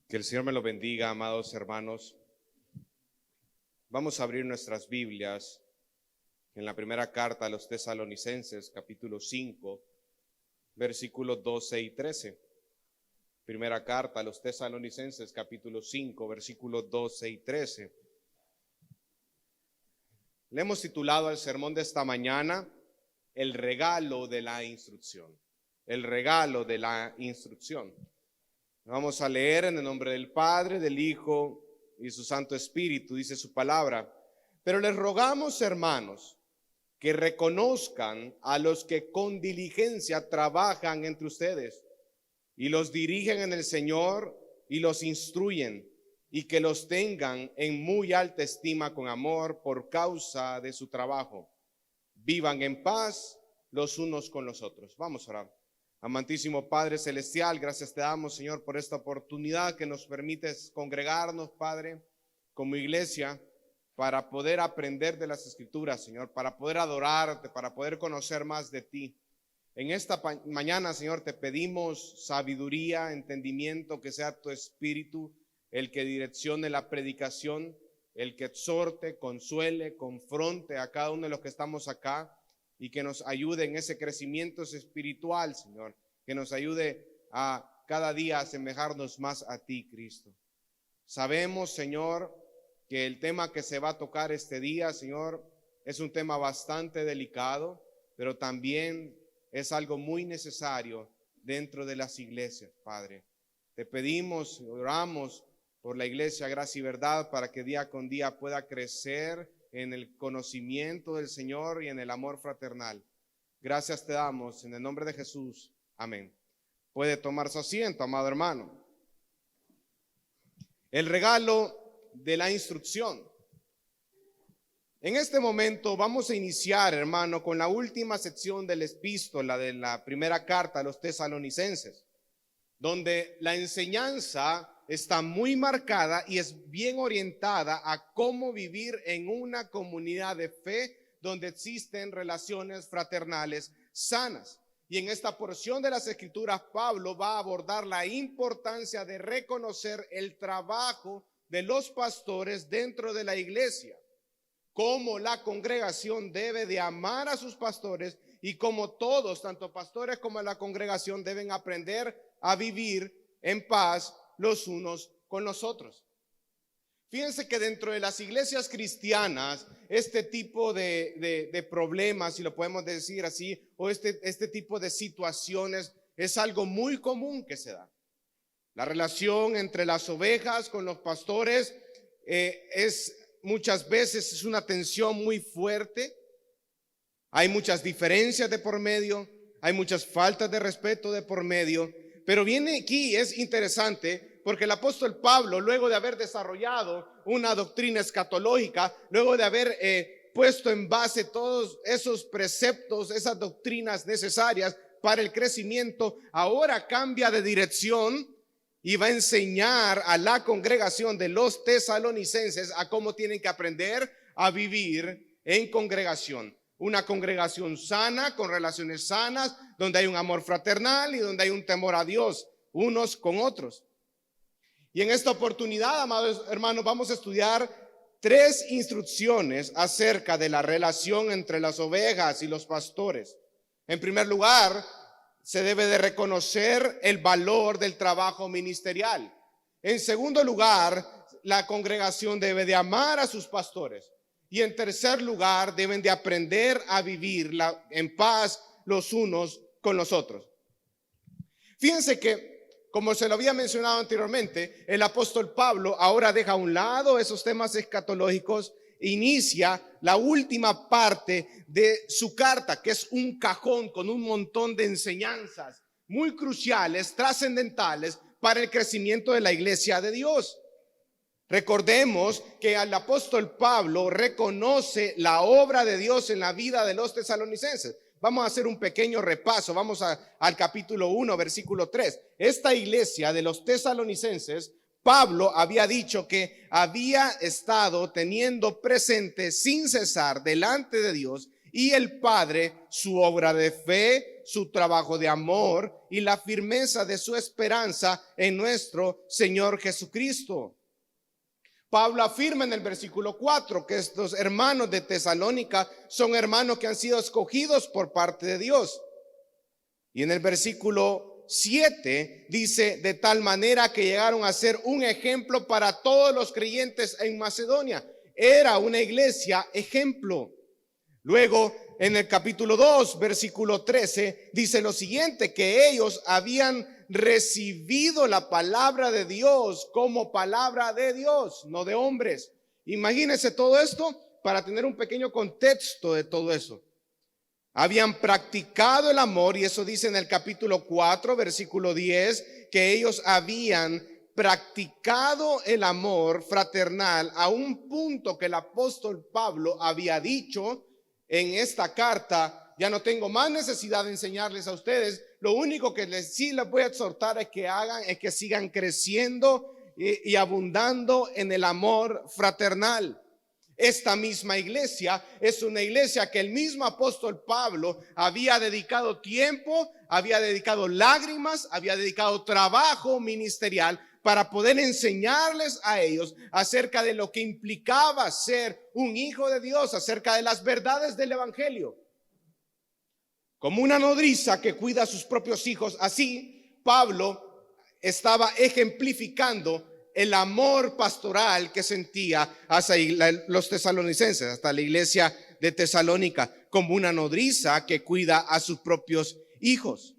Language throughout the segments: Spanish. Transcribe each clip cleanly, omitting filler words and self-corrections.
Que el Señor me lo bendiga, amados hermanos. Vamos a abrir nuestras Biblias en la primera carta a los Tesalonicenses, capítulo 5, versículos 12 y 13. Primera carta a los Tesalonicenses, capítulo 5, versículos 12 y 13. Le hemos titulado al sermón de esta mañana, el regalo de la instrucción. El regalo de la instrucción. Vamos a leer en el nombre del Padre, del Hijo y su Santo Espíritu, dice su palabra. Pero les rogamos, hermanos, que reconozcan a los que con diligencia trabajan entre ustedes y los dirigen en el Señor y los instruyen, y que los tengan en muy alta estima con amor por causa de su trabajo. Vivan en paz los unos con los otros. Vamos a orar. Amantísimo Padre Celestial, gracias te damos, Señor, por esta oportunidad que nos permites congregarnos, Padre, como iglesia, para poder aprender de las Escrituras, Señor, para poder adorarte, para poder conocer más de ti. En esta mañana, Señor, te pedimos sabiduría, entendimiento, que sea tu Espíritu el que direccione la predicación, el que exhorte, consuele, confronte a cada uno de los que estamos acá, y que nos ayude en ese crecimiento espiritual, Señor, que nos ayude a cada día asemejarnos más a ti, Cristo. Sabemos, Señor, que el tema que se va a tocar este día, Señor, es un tema bastante delicado, pero también es algo muy necesario dentro de las iglesias, Padre. Te pedimos, oramos por la iglesia Gracia y Verdad para que día con día pueda crecer en el conocimiento del Señor y en el amor fraternal. Gracias te damos en el nombre de Jesús. Amén. Puede tomar su asiento, amado hermano. El regalo de la instrucción. En este momento vamos a iniciar, hermano, con la última sección de la epístola de la primera carta a los Tesalonicenses, donde la enseñanza está muy marcada y es bien orientada a cómo vivir en una comunidad de fe donde existen relaciones fraternales sanas. Y en esta porción de las Escrituras, Pablo va a abordar la importancia de reconocer el trabajo de los pastores dentro de la iglesia, cómo la congregación debe de amar a sus pastores y cómo todos, tanto pastores como la congregación, deben aprender a vivir en paz los unos con los otros. Fíjense que dentro de las iglesias cristianas, este tipo de problemas, si lo podemos decir así, o este tipo de situaciones es algo muy común que se da. La relación entre las ovejas con los pastores muchas veces es una tensión muy fuerte. Hay muchas diferencias de por medio, hay muchas faltas de respeto de por medio. Pero viene aquí, es interesante, porque el apóstol Pablo, luego de haber desarrollado una doctrina escatológica, luego de haber puesto en base todos esos preceptos, esas doctrinas necesarias para el crecimiento, ahora cambia de dirección y va a enseñar a la congregación de los tesalonicenses a cómo tienen que aprender a vivir en congregación. Una congregación sana, con relaciones sanas, donde hay un amor fraternal y donde hay un temor a Dios, unos con otros. Y en esta oportunidad, amados hermanos, vamos a estudiar 3 instrucciones acerca de la relación entre las ovejas y los pastores. En primer lugar, se debe de reconocer el valor del trabajo ministerial. En segundo lugar, la congregación debe de amar a sus pastores. Y en tercer lugar, deben de aprender a vivir en paz los unos con los otros. Fíjense que, como se lo había mencionado anteriormente, el apóstol Pablo ahora deja a un lado esos temas escatológicos e inicia la última parte de su carta, que es un cajón con un montón de enseñanzas muy cruciales, trascendentales para el crecimiento de la iglesia de Dios. Recordemos que el apóstol Pablo reconoce la obra de Dios en la vida de los tesalonicenses. Vamos a hacer un pequeño repaso. Vamos al capítulo 1, versículo 3. Esta iglesia de los tesalonicenses, Pablo había dicho que había estado teniendo presente sin cesar delante de Dios y el Padre su obra de fe su trabajo de amor y la firmeza de su esperanza en nuestro Señor Jesucristo. Pablo afirma en el versículo 4 que estos hermanos de Tesalónica son hermanos que han sido escogidos por parte de Dios. Y en el versículo 7 dice: de tal manera que llegaron a ser un ejemplo para todos los creyentes en Macedonia. Era una iglesia ejemplo. Luego, en el capítulo 2, versículo 13, dice lo siguiente: que ellos habían recibido la palabra de Dios como palabra de Dios, no de hombres. Imagínense todo esto para tener un pequeño contexto de todo eso. Habían practicado el amor, y eso dice en el capítulo 4, versículo 10, que ellos habían practicado el amor fraternal a un punto que el apóstol Pablo había dicho en esta carta: ya no tengo más necesidad de enseñarles a ustedes, lo único que sí les voy a exhortar es que sigan creciendo y abundando en el amor fraternal. Esta misma iglesia es una iglesia que el mismo apóstol Pablo había dedicado tiempo, había dedicado lágrimas, había dedicado trabajo ministerial para poder enseñarles a ellos acerca de lo que implicaba ser un hijo de Dios, acerca de las verdades del evangelio. Como una nodriza que cuida a sus propios hijos, así Pablo estaba ejemplificando el amor pastoral que sentía hacia los tesalonicenses, hasta la iglesia de Tesalónica, como una nodriza que cuida a sus propios hijos.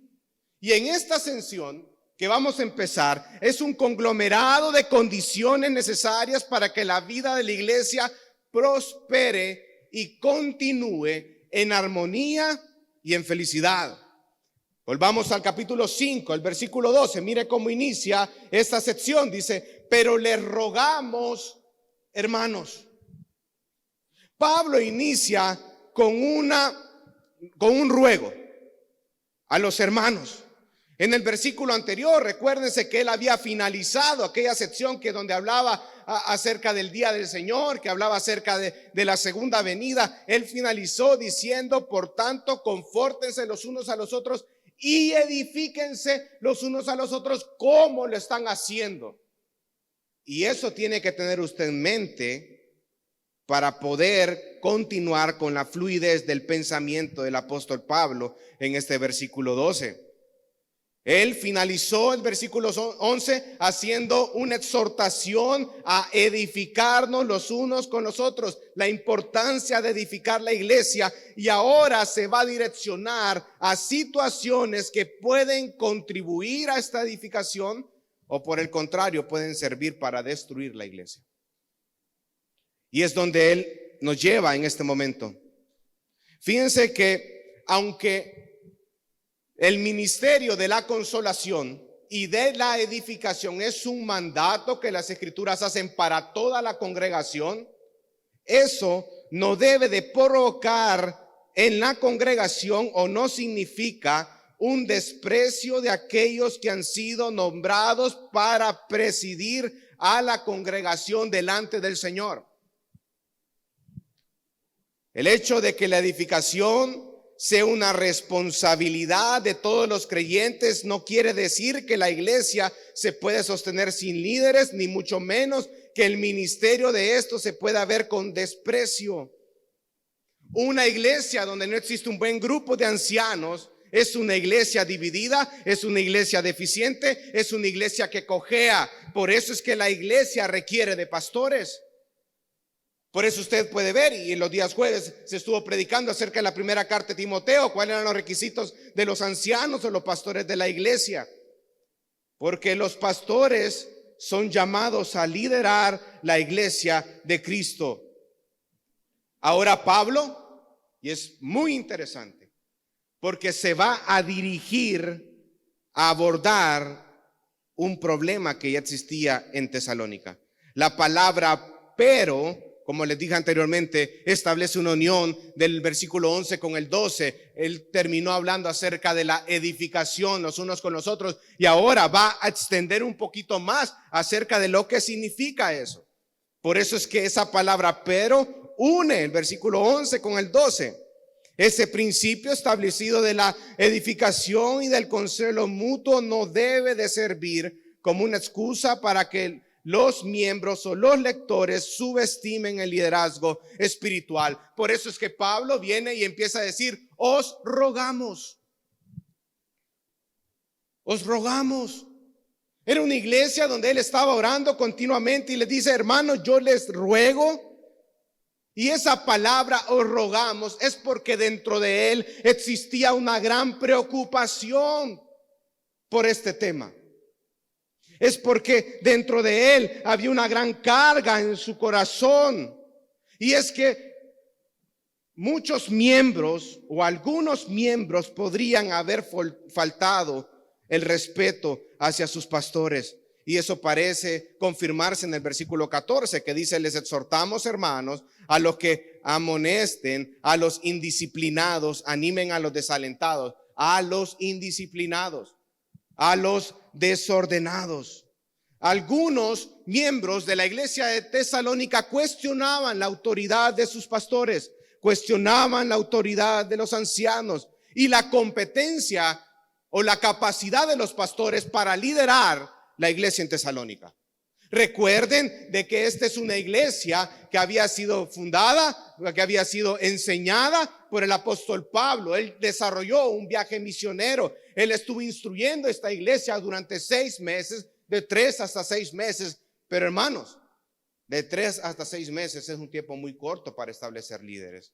Y en esta ascensión que vamos a empezar es un conglomerado de condiciones necesarias para que la vida de la iglesia prospere y continúe en armonía y en felicidad. Volvamos al capítulo 5, el versículo 12. Mire cómo inicia esta sección. Dice: pero les rogamos, hermanos. Pablo inicia con un ruego a los hermanos. En el versículo anterior, recuérdense que él había finalizado aquella sección donde hablaba acerca del día del Señor, que hablaba acerca de la segunda venida. Él finalizó diciendo: por tanto, confórtense los unos a los otros y edifíquense los unos a los otros como lo están haciendo. Y eso tiene que tener usted en mente para poder continuar con la fluidez del pensamiento del apóstol Pablo en este versículo 12. Él finalizó el versículo 11 haciendo una exhortación a edificarnos los unos con los otros, la importancia de edificar la iglesia, y ahora se va a direccionar a situaciones que pueden contribuir a esta edificación o por el contrario pueden servir para destruir la iglesia. Y es donde él nos lleva en este momento. Fíjense que aunque el ministerio de la consolación y de la edificación es un mandato que las escrituras hacen para toda la congregación, eso no debe de provocar en la congregación o no significa un desprecio de aquellos que han sido nombrados para presidir a la congregación delante del Señor. El hecho de que la edificación sea una responsabilidad de todos los creyentes no quiere decir que la iglesia se puede sostener sin líderes, ni mucho menos que el ministerio de esto se pueda ver con desprecio. Una iglesia donde no existe un buen grupo de ancianos es una iglesia dividida, es una iglesia deficiente, es una iglesia que cojea. Por eso es que la iglesia requiere de pastores. Por eso usted puede ver, y en los días jueves se estuvo predicando acerca de la primera carta de Timoteo, cuáles eran los requisitos de los ancianos o los pastores de la iglesia. Porque los pastores son llamados a liderar la iglesia de Cristo. Ahora Pablo, y es muy interesante, porque se va a dirigir a abordar un problema que ya existía en Tesalónica. La palabra pero, como les dije anteriormente, establece una unión del versículo 11 con el 12. Él terminó hablando acerca de la edificación los unos con los otros y ahora va a extender un poquito más acerca de lo que significa eso. Por eso es que esa palabra pero une el versículo 11 con el 12. Ese principio establecido de la edificación y del consuelo mutuo no debe de servir como una excusa para que los miembros o los lectores subestimen el liderazgo espiritual. Por eso es que Pablo viene y empieza a decir: os rogamos. Os rogamos. Era una iglesia donde él estaba orando continuamente y les dice: hermanos, yo les ruego. Y esa palabra os rogamos es porque dentro de él existía una gran preocupación por este tema. Es porque dentro de él había una gran carga en su corazón. Y es que muchos miembros o algunos miembros podrían haber faltado el respeto hacia sus pastores. Y eso parece confirmarse en el versículo 14, que dice: les exhortamos, hermanos, a los que amonesten, a los indisciplinados, animen a los desalentados, a los indisciplinados, a los desordenados. Algunos miembros de la iglesia de Tesalónica cuestionaban la autoridad de sus pastores, cuestionaban la autoridad de los ancianos y la competencia o la capacidad de los pastores para liderar la iglesia en Tesalónica. Recuerden de que esta es una iglesia que había sido fundada, que había sido enseñada por el apóstol Pablo. Él desarrolló un viaje misionero. Él estuvo instruyendo esta iglesia durante 6 meses, de 3 hasta 6 meses. Pero hermanos, de 3 hasta 6 meses es un tiempo muy corto para establecer líderes.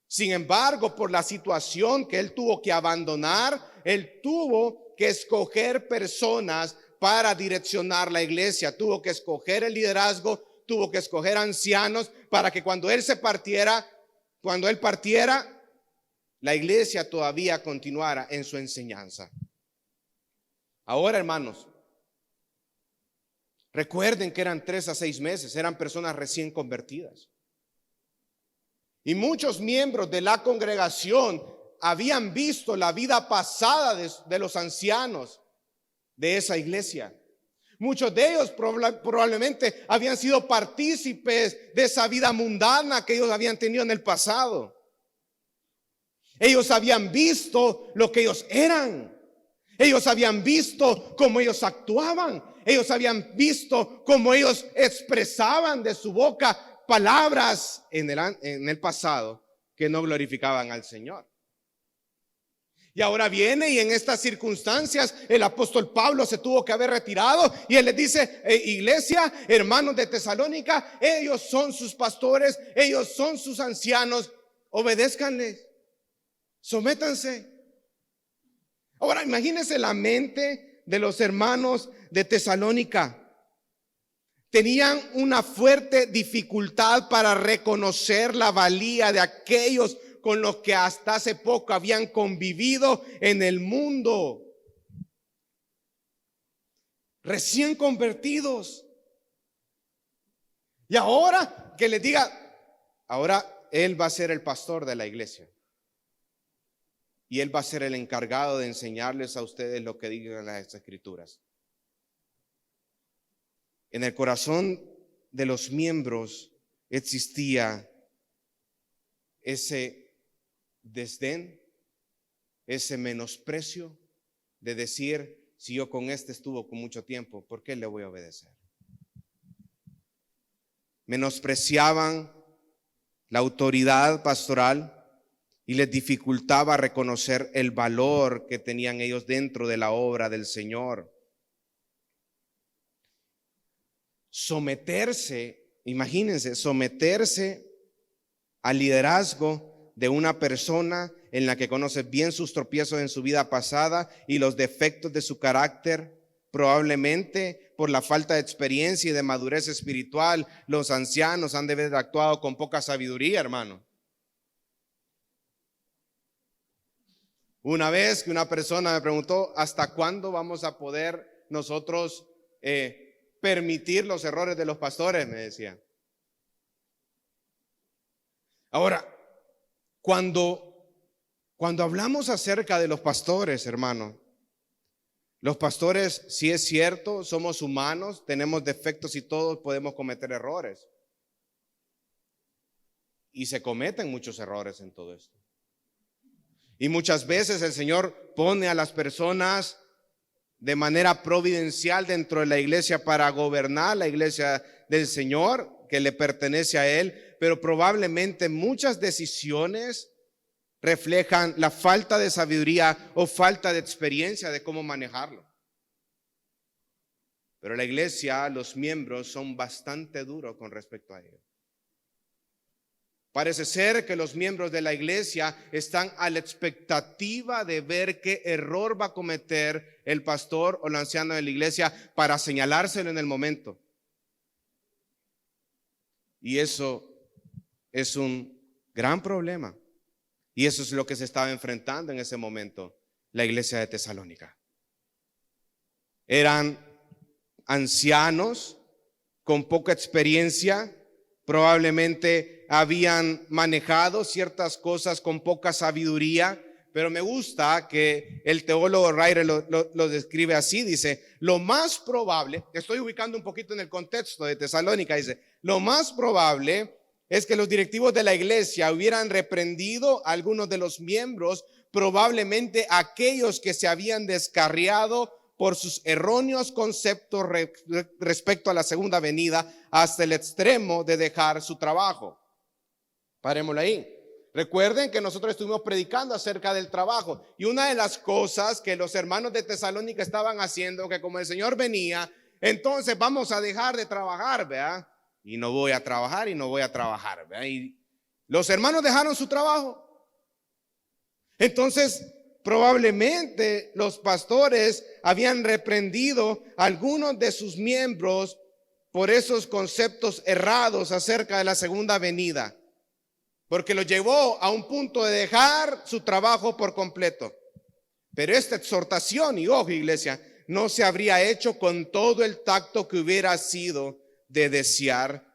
Sin embargo, por la situación que él tuvo que abandonar, él tuvo que escoger personas para direccionar la iglesia. Tuvo que escoger el liderazgo, tuvo que escoger ancianos para que cuando él partiera, la iglesia todavía continuara en su enseñanza. Ahora, hermanos, recuerden que eran 3 a 6 meses, eran personas recién convertidas. Y muchos miembros de la congregación habían visto la vida pasada de los ancianos de esa iglesia. Muchos de ellos probablemente habían sido partícipes de esa vida mundana que ellos habían tenido en el pasado. Ellos habían visto lo que ellos eran. Ellos habían visto cómo ellos actuaban. Ellos habían visto cómo ellos expresaban de su boca palabras en el pasado que no glorificaban al Señor. Y ahora viene y en estas circunstancias el apóstol Pablo se tuvo que haber retirado y él les dice: iglesia, hermanos de Tesalónica, ellos son sus pastores, ellos son sus ancianos, obedézcanles, sométanse. Ahora imagínense la mente de los hermanos de Tesalónica. Tenían una fuerte dificultad para reconocer la valía de aquellos con los que hasta hace poco habían convivido en el mundo. Recién convertidos. Y ahora que les diga, ahora él va a ser el pastor de la iglesia. Y él va a ser el encargado de enseñarles a ustedes lo que digan las escrituras. En el corazón de los miembros existía ese desdén, ese menosprecio de decir: si yo con este estuvo con mucho tiempo, ¿por qué le voy a obedecer? Menospreciaban la autoridad pastoral y les dificultaba reconocer el valor que tenían ellos dentro de la obra del Señor. Someterse, imagínense, someterse al liderazgo de una persona en la que conoces bien sus tropiezos en su vida pasada y los defectos de su carácter. Probablemente por la falta de experiencia y de madurez espiritual, los ancianos han de haber actuado con poca sabiduría, hermano. Una vez que una persona me preguntó: ¿hasta cuándo vamos a poder nosotros permitir los errores de los pastores? Me decía. Ahora, cuando hablamos acerca de los pastores, hermano, los pastores, sí es cierto, somos humanos, tenemos defectos y todos podemos cometer errores. Y se cometen muchos errores en todo esto. Y muchas veces el Señor pone a las personas de manera providencial dentro de la iglesia para gobernar la iglesia del Señor, que le pertenece a Él, pero probablemente muchas decisiones reflejan la falta de sabiduría o falta de experiencia de cómo manejarlo. Pero la iglesia, los miembros son bastante duros con respecto a ello. Parece ser que los miembros de la iglesia están a la expectativa de ver qué error va a cometer el pastor o el anciano de la iglesia para señalárselo en el momento. Y eso es un gran problema. Y eso es lo que se estaba enfrentando en ese momento la iglesia de Tesalónica. Eran ancianos con poca experiencia, probablemente habían manejado ciertas cosas con poca sabiduría, pero me gusta que el teólogo Ryder lo describe así, dice, lo más probable, estoy ubicando un poquito en el contexto de Tesalónica, dice, lo más probable es que los directivos de la iglesia hubieran reprendido a algunos de los miembros, probablemente aquellos que se habían descarriado por sus erróneos conceptos respecto a la segunda venida hasta el extremo de dejar su trabajo. Parémoslo ahí. Recuerden que nosotros estuvimos predicando acerca del trabajo y una de las cosas que los hermanos de Tesalónica estaban haciendo, que como el Señor venía, entonces vamos a dejar de trabajar, ¿verdad? Y no voy a trabajar y no voy a trabajar, ¿verdad? Y los hermanos dejaron su trabajo. Entonces, probablemente los pastores habían reprendido a algunos de sus miembros por esos conceptos errados acerca de la segunda venida, porque los llevó a un punto de dejar su trabajo por completo. Pero esta exhortación, y ojo iglesia, no se habría hecho con todo el tacto que hubiera sido de desear.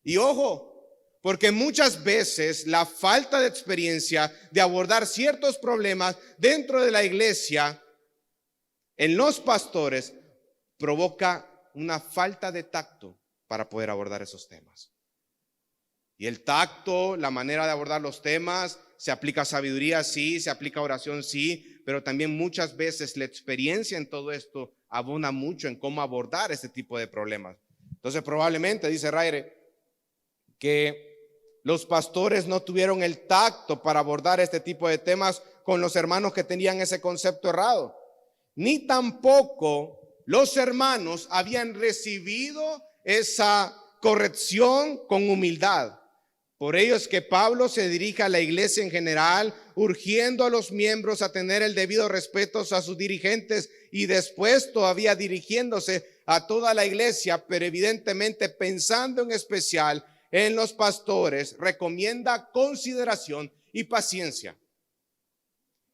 Y ojo, porque muchas veces la falta de experiencia de abordar ciertos problemas dentro de la iglesia, en los pastores, provoca una falta de tacto para poder abordar esos temas. Y el tacto, la manera de abordar los temas, se aplica sabiduría, sí, se aplica oración, sí, pero también muchas veces la experiencia en todo esto abona mucho en cómo abordar este tipo de problemas. Entonces probablemente, dice Raire, que los pastores no tuvieron el tacto para abordar este tipo de temas con los hermanos que tenían ese concepto errado. Ni tampoco los hermanos habían recibido esa corrección con humildad. Por ello es que Pablo se dirige a la iglesia en general, urgiendo a los miembros a tener el debido respeto a sus dirigentes y después todavía dirigiéndose a toda la iglesia, pero evidentemente pensando en especial en los pastores, recomienda consideración y paciencia.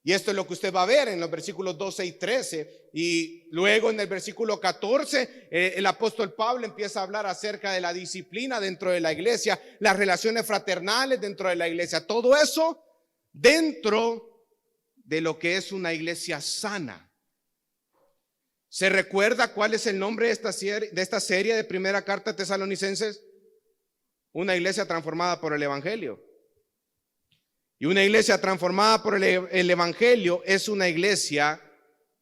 Y esto es lo que usted va a ver en los versículos 12 y 13. Y luego en el versículo 14, el apóstol Pablo empieza a hablar acerca de la disciplina dentro de la iglesia, las relaciones fraternales dentro de la iglesia. Todo eso dentro de lo que es una iglesia sana. ¿Se recuerda cuál es el nombre de esta serie de primera carta de Tesalonicenses? Una iglesia transformada por el Evangelio. Y una iglesia transformada por el Evangelio es una iglesia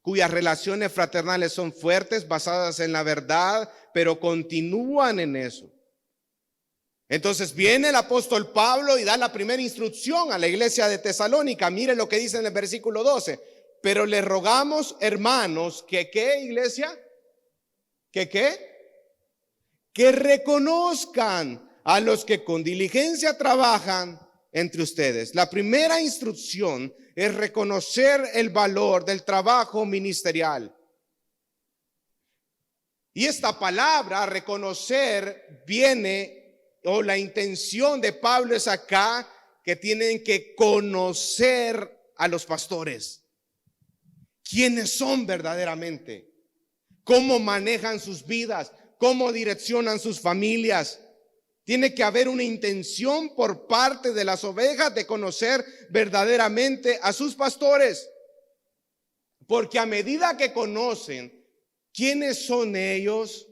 cuyas relaciones fraternales son fuertes, basadas en la verdad, pero continúan en eso. Entonces viene el apóstol Pablo y da la primera instrucción a la iglesia de Tesalónica. Mire lo que dice en el versículo 12. Pero le rogamos, hermanos, que ¿qué, iglesia? ¿Que qué? Que reconozcan a los que con diligencia trabajan entre ustedes. La primera instrucción es reconocer el valor del trabajo ministerial. Y esta palabra, reconocer, viene, o la intención de Pablo es acá, que tienen que conocer a los pastores. ¿Quiénes son verdaderamente? ¿Cómo manejan sus vidas? ¿Cómo direccionan sus familias? Tiene que haber una intención por parte de las ovejas de conocer verdaderamente a sus pastores. Porque a medida que conocen quiénes son ellos,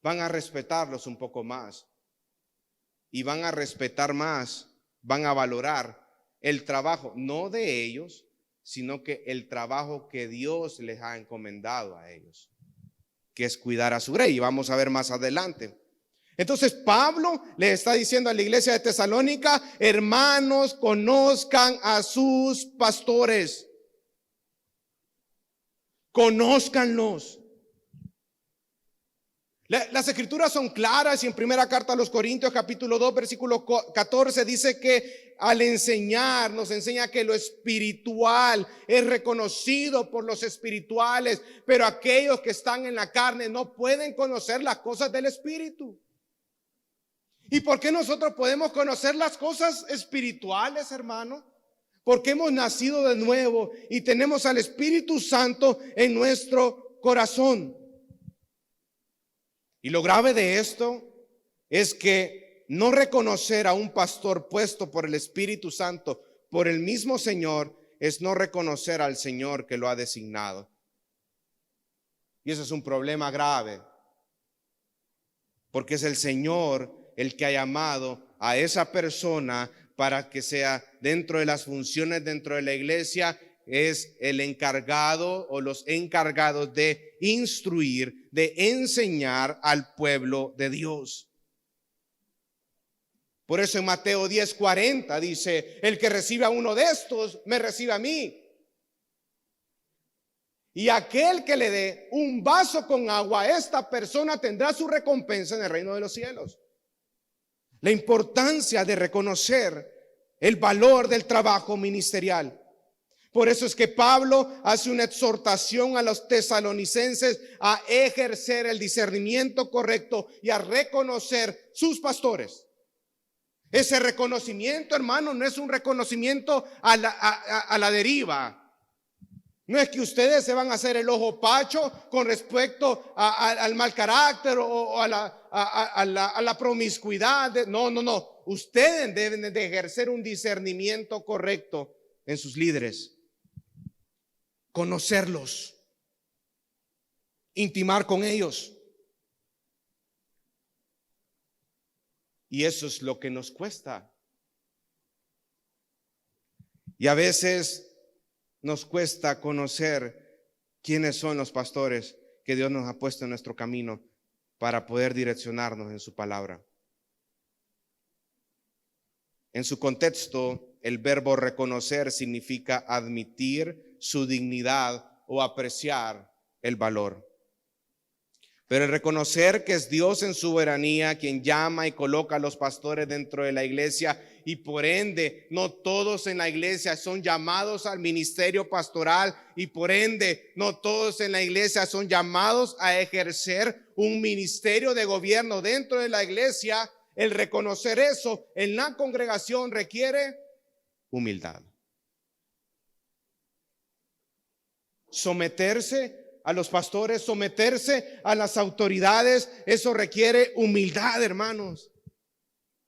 van a respetarlos un poco más. Y van a respetar más, van a valorar el trabajo, no de ellos, sino que el trabajo que Dios les ha encomendado a ellos, que es cuidar a su grey. Y vamos a ver más adelante. Entonces Pablo le está diciendo a la iglesia de Tesalónica: hermanos, conozcan a sus pastores, conózcanlos. Las escrituras son claras, y en primera carta a los Corintios capítulo 2 versículo 14 dice que al enseñar, nos enseña que lo espiritual es reconocido por los espirituales, pero aquellos que están en la carne no pueden conocer las cosas del espíritu. ¿Y por qué nosotros podemos conocer las cosas espirituales, hermano? Porque hemos nacido de nuevo y tenemos al Espíritu Santo en nuestro corazón. Y lo grave de esto es que no reconocer a un pastor puesto por el Espíritu Santo, por el mismo Señor, es no reconocer al Señor que lo ha designado. Y eso es un problema grave, porque es el Señor el que ha llamado a esa persona para que sea dentro de las funciones dentro de la iglesia. Es el encargado o los encargados de instruir, de enseñar al pueblo de Dios. Por eso en Mateo 10:40 dice: el que recibe a uno de estos, me recibe a mí. Y aquel que le dé un vaso con agua a esta persona tendrá su recompensa en el reino de los cielos. La importancia de reconocer el valor del trabajo ministerial. Por eso es que Pablo hace una exhortación a los tesalonicenses a ejercer el discernimiento correcto y a reconocer sus pastores. Ese reconocimiento, hermano, no es un reconocimiento a la deriva. No es que ustedes se van a hacer el ojo pacho con respecto al mal carácter o a la promiscuidad. No. Ustedes deben de ejercer un discernimiento correcto en sus líderes. Conocerlos, intimar con ellos. Y eso es lo que nos cuesta. Y a veces nos cuesta conocer quiénes son los pastores que Dios nos ha puesto en nuestro camino para poder direccionarnos en su palabra. En su contexto, el verbo reconocer significa admitir su dignidad o apreciar el valor. Pero el reconocer que es Dios en su soberanía quien llama y coloca a los pastores dentro de la iglesia, y por ende no todos en la iglesia son llamados al ministerio pastoral, y por ende no todos en la iglesia son llamados a ejercer un ministerio de gobierno dentro de la iglesia. El reconocer eso en la congregación requiere humildad. Someterse a los pastores, someterse a las autoridades, eso requiere humildad, hermanos.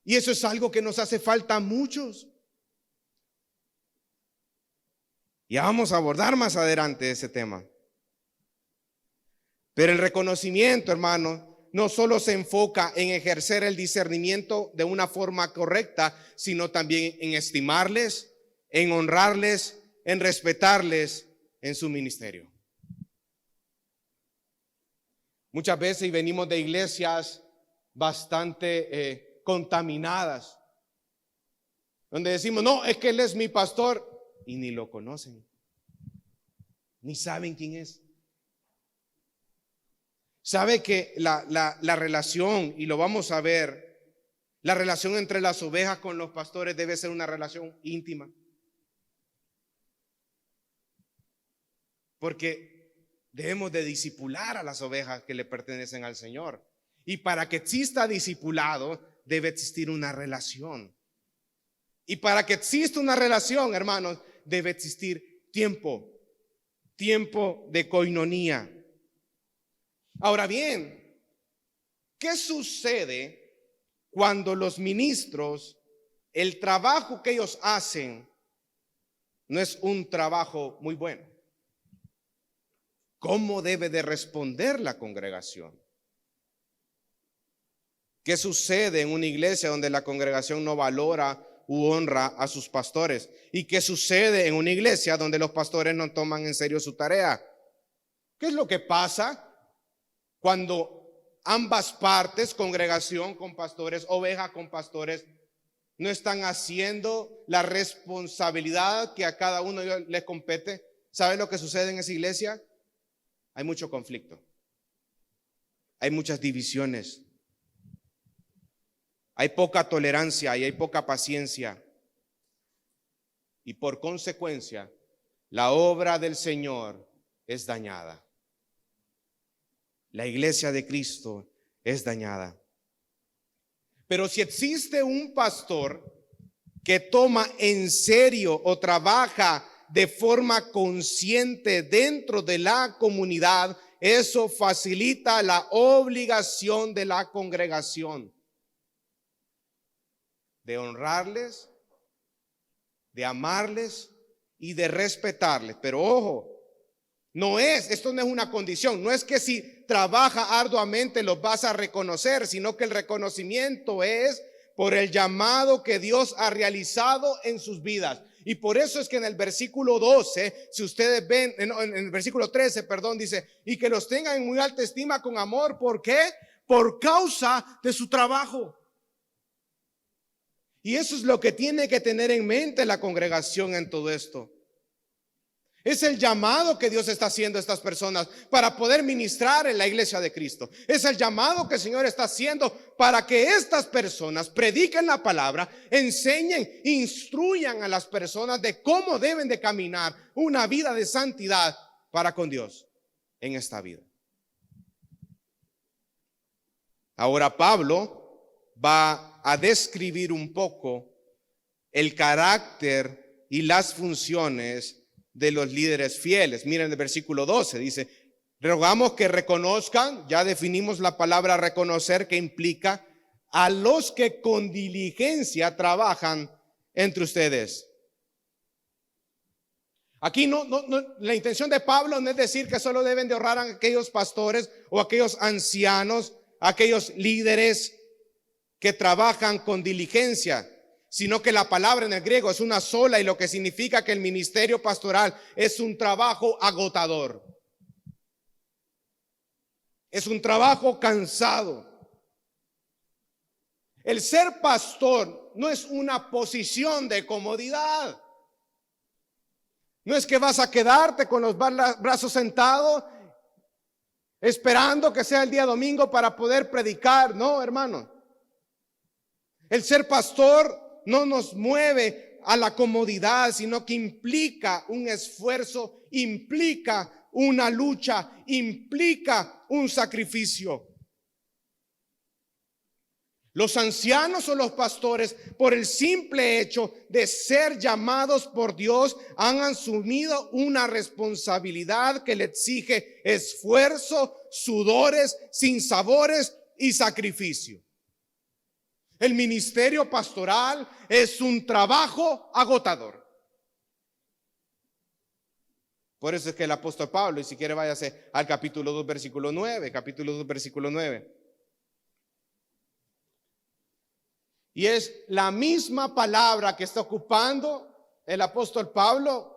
Y eso es algo que nos hace falta a muchos. Ya vamos a abordar más adelante ese tema. Pero el reconocimiento, hermano, no solo se enfoca en ejercer el discernimiento de una forma correcta, sino también en estimarles, en honrarles, en respetarles en su ministerio. Muchas veces venimos de iglesias bastante contaminadas, donde decimos: no, es que él es mi pastor, y ni lo conocen, ni saben quién es. Sabe que la relación, y lo vamos a ver, la relación entre las ovejas con los pastores debe ser una relación íntima. Porque debemos de discipular a las ovejas que le pertenecen al Señor. Y para que exista discipulado, debe existir una relación. Y para que exista una relación, hermanos, debe existir tiempo de coinonía. Ahora bien, ¿qué sucede cuando los ministros, el trabajo que ellos hacen, no es un trabajo muy bueno? ¿Cómo debe de responder la congregación? ¿Qué sucede en una iglesia donde la congregación no valora u honra a sus pastores. ¿Y qué sucede en una iglesia donde los pastores no toman en serio su tarea? ¿Qué es lo que pasa cuando ambas partes, congregación con pastores, oveja con pastores, no están haciendo la responsabilidad que a cada uno de ellos les compete? ¿Sabe lo que sucede en esa iglesia? Hay mucho conflicto, hay muchas divisiones, hay poca tolerancia y hay poca paciencia. Y por consecuencia, la obra del Señor es dañada. La iglesia de Cristo es dañada. Pero si existe un pastor que toma en serio o trabaja de forma consciente dentro de la comunidad, eso facilita la obligación de la congregación de honrarles, de amarles y de respetarles. Pero ojo, esto no es una condición, no es que si trabaja arduamente los vas a reconocer, sino que el reconocimiento es por el llamado que Dios ha realizado en sus vidas. Y por eso es que en el versículo 12, si ustedes ven, en el versículo 13, perdón, dice, y que los tengan en muy alta estima con amor. ¿Por qué? Por causa de su trabajo. Y eso es lo que tiene que tener en mente la congregación en todo esto. Es el llamado que Dios está haciendo a estas personas para poder ministrar en la iglesia de Cristo. Es el llamado que el Señor está haciendo para que estas personas prediquen la palabra, enseñen, instruyan a las personas de cómo deben de caminar una vida de santidad para con Dios en esta vida. Ahora Pablo va a describir un poco el carácter y las funciones de los líderes fieles. Miren el versículo 12, dice, rogamos que reconozcan, ya definimos la palabra reconocer, que implica a los que con diligencia trabajan entre ustedes. Aquí la intención de Pablo no es decir que solo deben de honrar a aquellos pastores o aquellos ancianos, aquellos líderes que trabajan con diligencia, sino que la palabra en el griego es una sola, y lo que significa que el ministerio pastoral es un trabajo agotador. Es un trabajo cansado. El ser pastor no es una posición de comodidad. No es que vas a quedarte con los brazos sentados esperando que sea el día domingo para poder predicar. No, hermano. El ser pastor no nos mueve a la comodidad, sino que implica un esfuerzo, implica una lucha, implica un sacrificio. Los ancianos o los pastores, por el simple hecho de ser llamados por Dios, han asumido una responsabilidad que le exige esfuerzo, sudores, sinsabores y sacrificio. El ministerio pastoral es un trabajo agotador. Por eso es que el apóstol Pablo, y si quiere váyase al capítulo 2, versículo 9. Y es la misma palabra que está ocupando el apóstol Pablo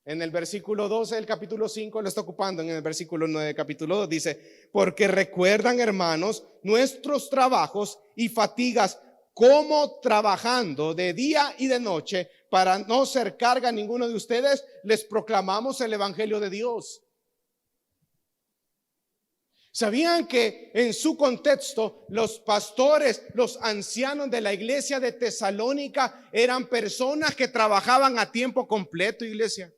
en el versículo 12 del capítulo 5, lo está ocupando en el versículo 9 del capítulo 2. Dice, porque recuerdan, hermanos, nuestros trabajos y fatigas, como trabajando de día y de noche, para no ser carga a ninguno de ustedes, les proclamamos el evangelio de Dios. ¿Sabían que en su contexto los pastores, los ancianos de la iglesia de Tesalónica eran personas que trabajaban a tiempo completo, iglesia?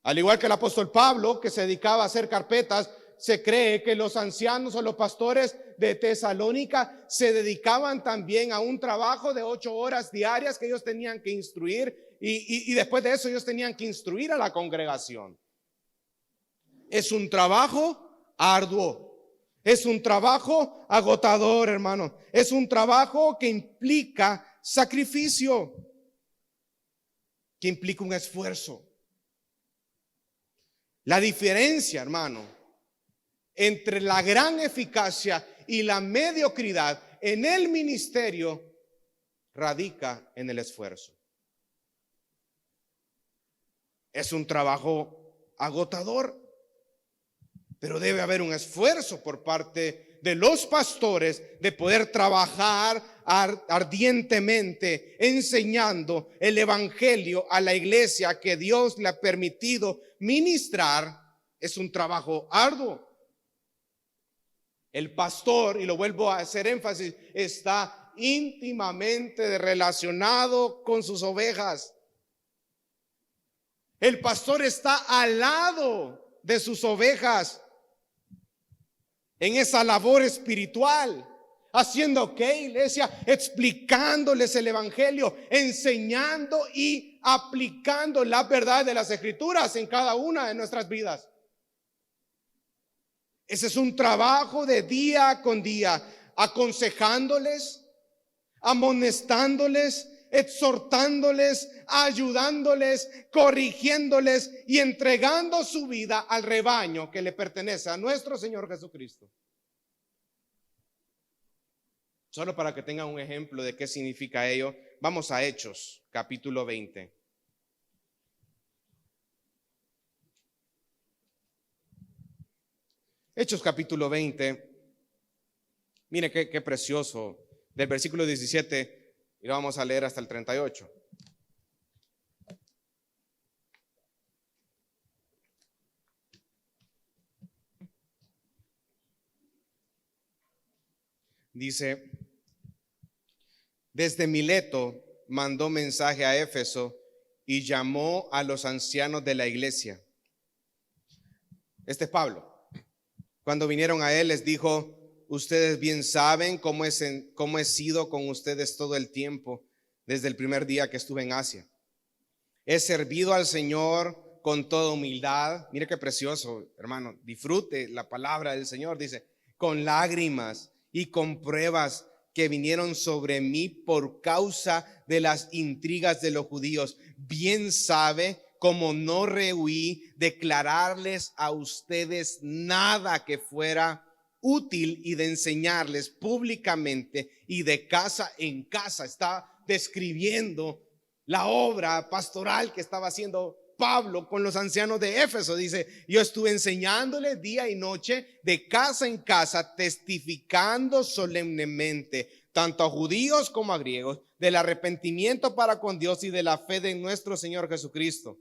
Al igual que el apóstol Pablo, que se dedicaba a hacer carpetas, se cree que los ancianos o los pastores de Tesalónica se dedicaban también a un trabajo de 8 horas diarias que ellos tenían que instruir, y después de eso ellos tenían que instruir a la congregación. Es un trabajo arduo, es un trabajo agotador, hermano. Es un trabajo que implica sacrificio, que implica un esfuerzo. La diferencia, hermano, entre la gran eficacia y la mediocridad en el ministerio radica en el esfuerzo. Es un trabajo agotador, pero debe haber un esfuerzo por parte de los pastores de poder trabajar ardientemente enseñando el evangelio a la iglesia que Dios le ha permitido ministrar. Es un trabajo arduo. El pastor, y lo vuelvo a hacer énfasis, está íntimamente relacionado con sus ovejas. El pastor está al lado de sus ovejas en esa labor espiritual, haciendo que iglesia, explicándoles el evangelio, enseñando y aplicando la verdad de las escrituras en cada una de nuestras vidas. Ese es un trabajo de día con día, aconsejándoles, amonestándoles, exhortándoles, ayudándoles, corrigiéndoles y entregando su vida al rebaño que le pertenece a nuestro Señor Jesucristo. Solo para que tengan un ejemplo de qué significa ello, vamos a Hechos, capítulo 20. Hechos capítulo 20, mire qué precioso, del versículo 17, y lo vamos a leer hasta el 38. Dice: desde Mileto mandó mensaje a Éfeso y llamó a los ancianos de la iglesia. Este es Pablo. Cuando vinieron a él, les dijo: ustedes bien saben cómo he sido con ustedes todo el tiempo, desde el primer día que estuve en Asia. He servido al Señor con toda humildad. Mire qué precioso, hermano. Disfrute la palabra del Señor. Dice: con lágrimas y con pruebas que vinieron sobre mí por causa de las intrigas de los judíos. Bien sabe como no rehuí declararles a ustedes nada que fuera útil y de enseñarles públicamente y de casa en casa. Está describiendo la obra pastoral que estaba haciendo Pablo con los ancianos de Éfeso. Dice: yo estuve enseñándoles día y noche, de casa en casa, testificando solemnemente, tanto a judíos como a griegos, del arrepentimiento para con Dios y de la fe de nuestro Señor Jesucristo.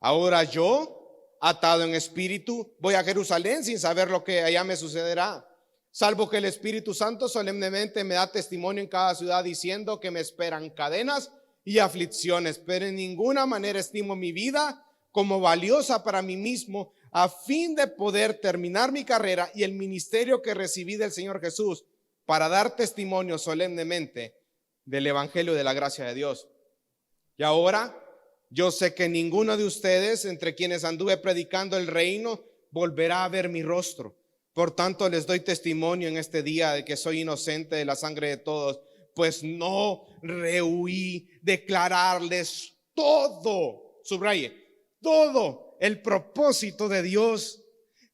Ahora yo, atado en espíritu, voy a Jerusalén sin saber lo que allá me sucederá, salvo que el Espíritu Santo solemnemente me da testimonio en cada ciudad, diciendo que me esperan cadenas y aflicciones, pero en ninguna manera estimo mi vida como valiosa para mí mismo, a fin de poder terminar mi carrera y el ministerio que recibí del Señor Jesús, para dar testimonio solemnemente del evangelio de la gracia de Dios. Y ahora yo sé que ninguno de ustedes, entre quienes anduve predicando el reino, volverá a ver mi rostro. Por tanto, les doy testimonio en este día de que soy inocente de la sangre de todos, pues no rehuí declararles todo, subraye, todo el propósito de Dios.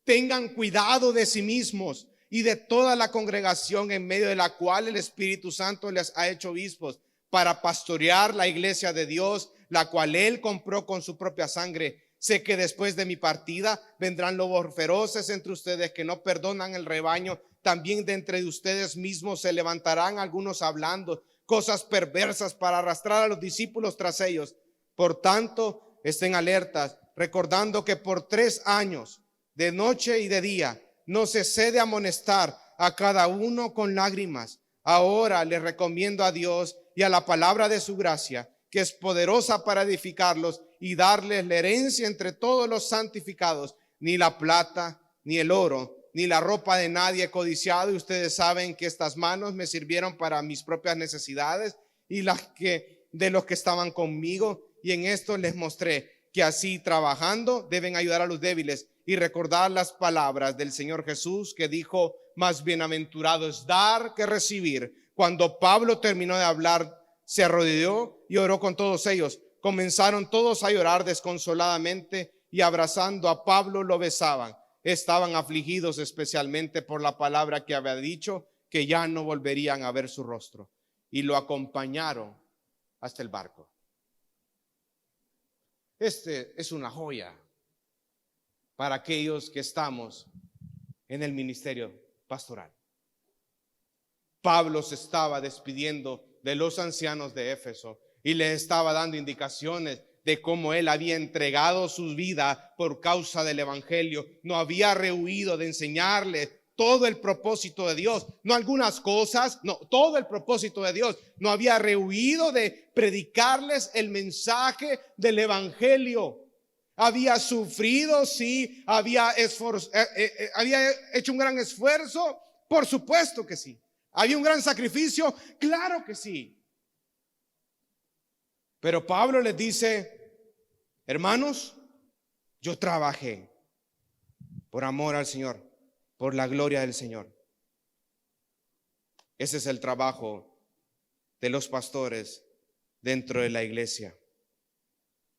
Tengan cuidado de sí mismos y de toda la congregación en medio de la cual el Espíritu Santo les ha hecho obispos, para pastorear la iglesia de Dios, la cual él compró con su propia sangre. Sé que después de mi partida vendrán lobos feroces entre ustedes que no perdonan el rebaño. También de entre ustedes mismos se levantarán algunos hablando cosas perversas para arrastrar a los discípulos tras ellos. Por tanto, estén alertas, recordando que por 3 años, de noche y de día, no cesé de amonestar a cada uno con lágrimas. Ahora les recomiendo a Dios y a la palabra de su gracia, que es poderosa para edificarlos y darles la herencia entre todos los santificados. Ni la plata, ni el oro, ni la ropa de nadie he codiciado, y ustedes saben que estas manos me sirvieron para mis propias necesidades y las que de los que estaban conmigo, y en esto les mostré que así trabajando deben ayudar a los débiles y recordar las palabras del Señor Jesús, que dijo: más bienaventurado es dar que recibir. Cuando Pablo terminó de hablar, se arrodilló y oró con todos ellos. Comenzaron todos a llorar desconsoladamente y abrazando a Pablo lo besaban. Estaban afligidos especialmente por la palabra que había dicho, que ya no volverían a ver su rostro. y lo acompañaron hasta el barco. Este es una joya para aquellos que estamos en el ministerio pastoral. Pablo se estaba despidiendo de los ancianos de Éfeso y les estaba dando indicaciones de cómo él había entregado su vida por causa del evangelio. No había rehuido de enseñarles todo el propósito de Dios, no algunas cosas, no, todo el propósito de Dios. No había rehuido de predicarles el mensaje del evangelio. Había sufrido, sí, había hecho un gran esfuerzo, por supuesto que sí. ¿Había un gran sacrificio? Claro que sí. Pero Pablo les dice: hermanos, yo trabajé por amor al Señor, por la gloria del Señor. Ese es el trabajo de los pastores dentro de la iglesia.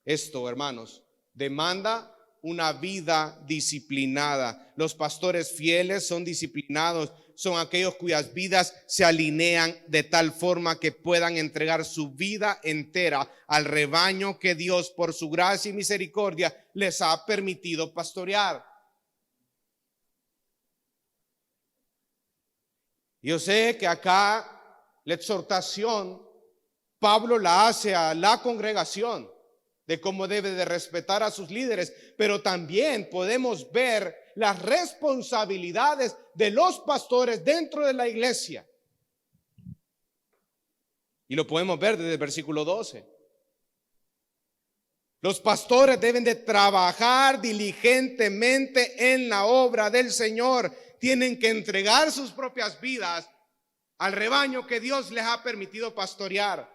Esto, hermanos, demanda una vida disciplinada. Los pastores fieles son disciplinados, son aquellos cuyas vidas se alinean de tal forma que puedan entregar su vida entera al rebaño que Dios, por su gracia y misericordia, les ha permitido pastorear. Yo sé que acá la exhortación Pablo la hace a la congregación de cómo debe de respetar a sus líderes, pero también podemos ver las responsabilidades de los pastores dentro de la iglesia. Y lo podemos ver desde el versículo 12. Los pastores deben de trabajar diligentemente en la obra del Señor. Tienen que entregar sus propias vidas al rebaño que Dios les ha permitido pastorear.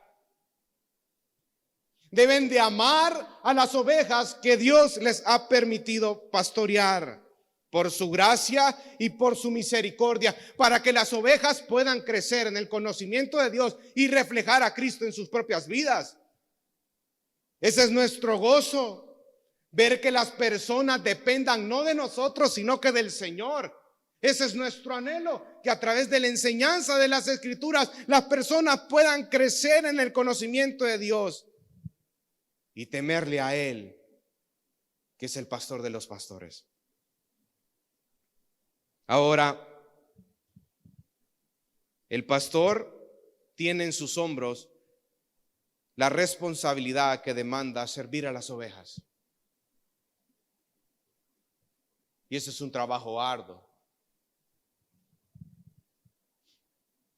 Deben de amar a las ovejas que Dios les ha permitido pastorear por su gracia y por su misericordia, para que las ovejas puedan crecer en el conocimiento de Dios y reflejar a Cristo en sus propias vidas. Ese es nuestro gozo, ver que las personas dependan no de nosotros, sino que del Señor. Ese es nuestro anhelo, que a través de la enseñanza de las Escrituras las personas puedan crecer en el conocimiento de Dios y temerle a Él, que es el pastor de los pastores. Ahora, el pastor tiene en sus hombros la responsabilidad que demanda servir a las ovejas. Y ese es un trabajo arduo.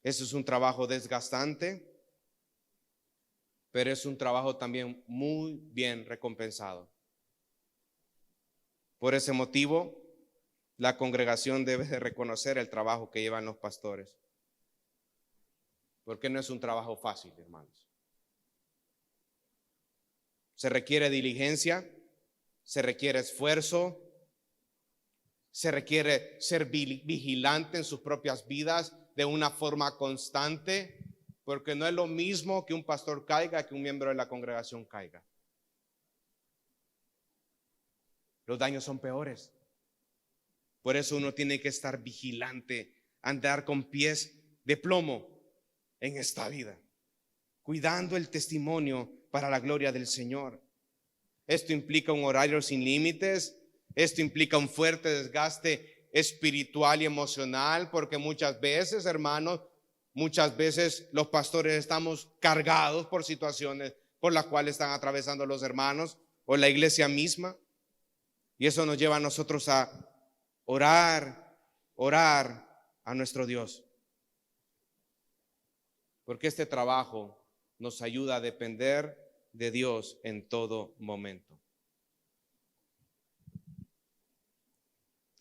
Ese es un trabajo desgastante, pero es un trabajo también muy bien recompensado. Por ese motivo, la congregación debe de reconocer el trabajo que llevan los pastores, porque no es un trabajo fácil, hermanos. Se requiere diligencia, se requiere esfuerzo, se requiere ser vigilante en sus propias vidas de una forma constante, porque no es lo mismo que un pastor caiga que un miembro de la congregación caiga. Los daños son peores. Por eso uno tiene que estar vigilante, andar con pies de plomo en esta vida, cuidando el testimonio para la gloria del Señor. Esto implica un horario sin límites. Esto implica un fuerte desgaste espiritual y emocional, porque muchas veces, hermanos, muchas veces los pastores estamos cargados por situaciones por las cuales están atravesando los hermanos o la iglesia misma. Y eso nos lleva a nosotros a orar a nuestro Dios. Porque este trabajo nos ayuda a depender de Dios en todo momento.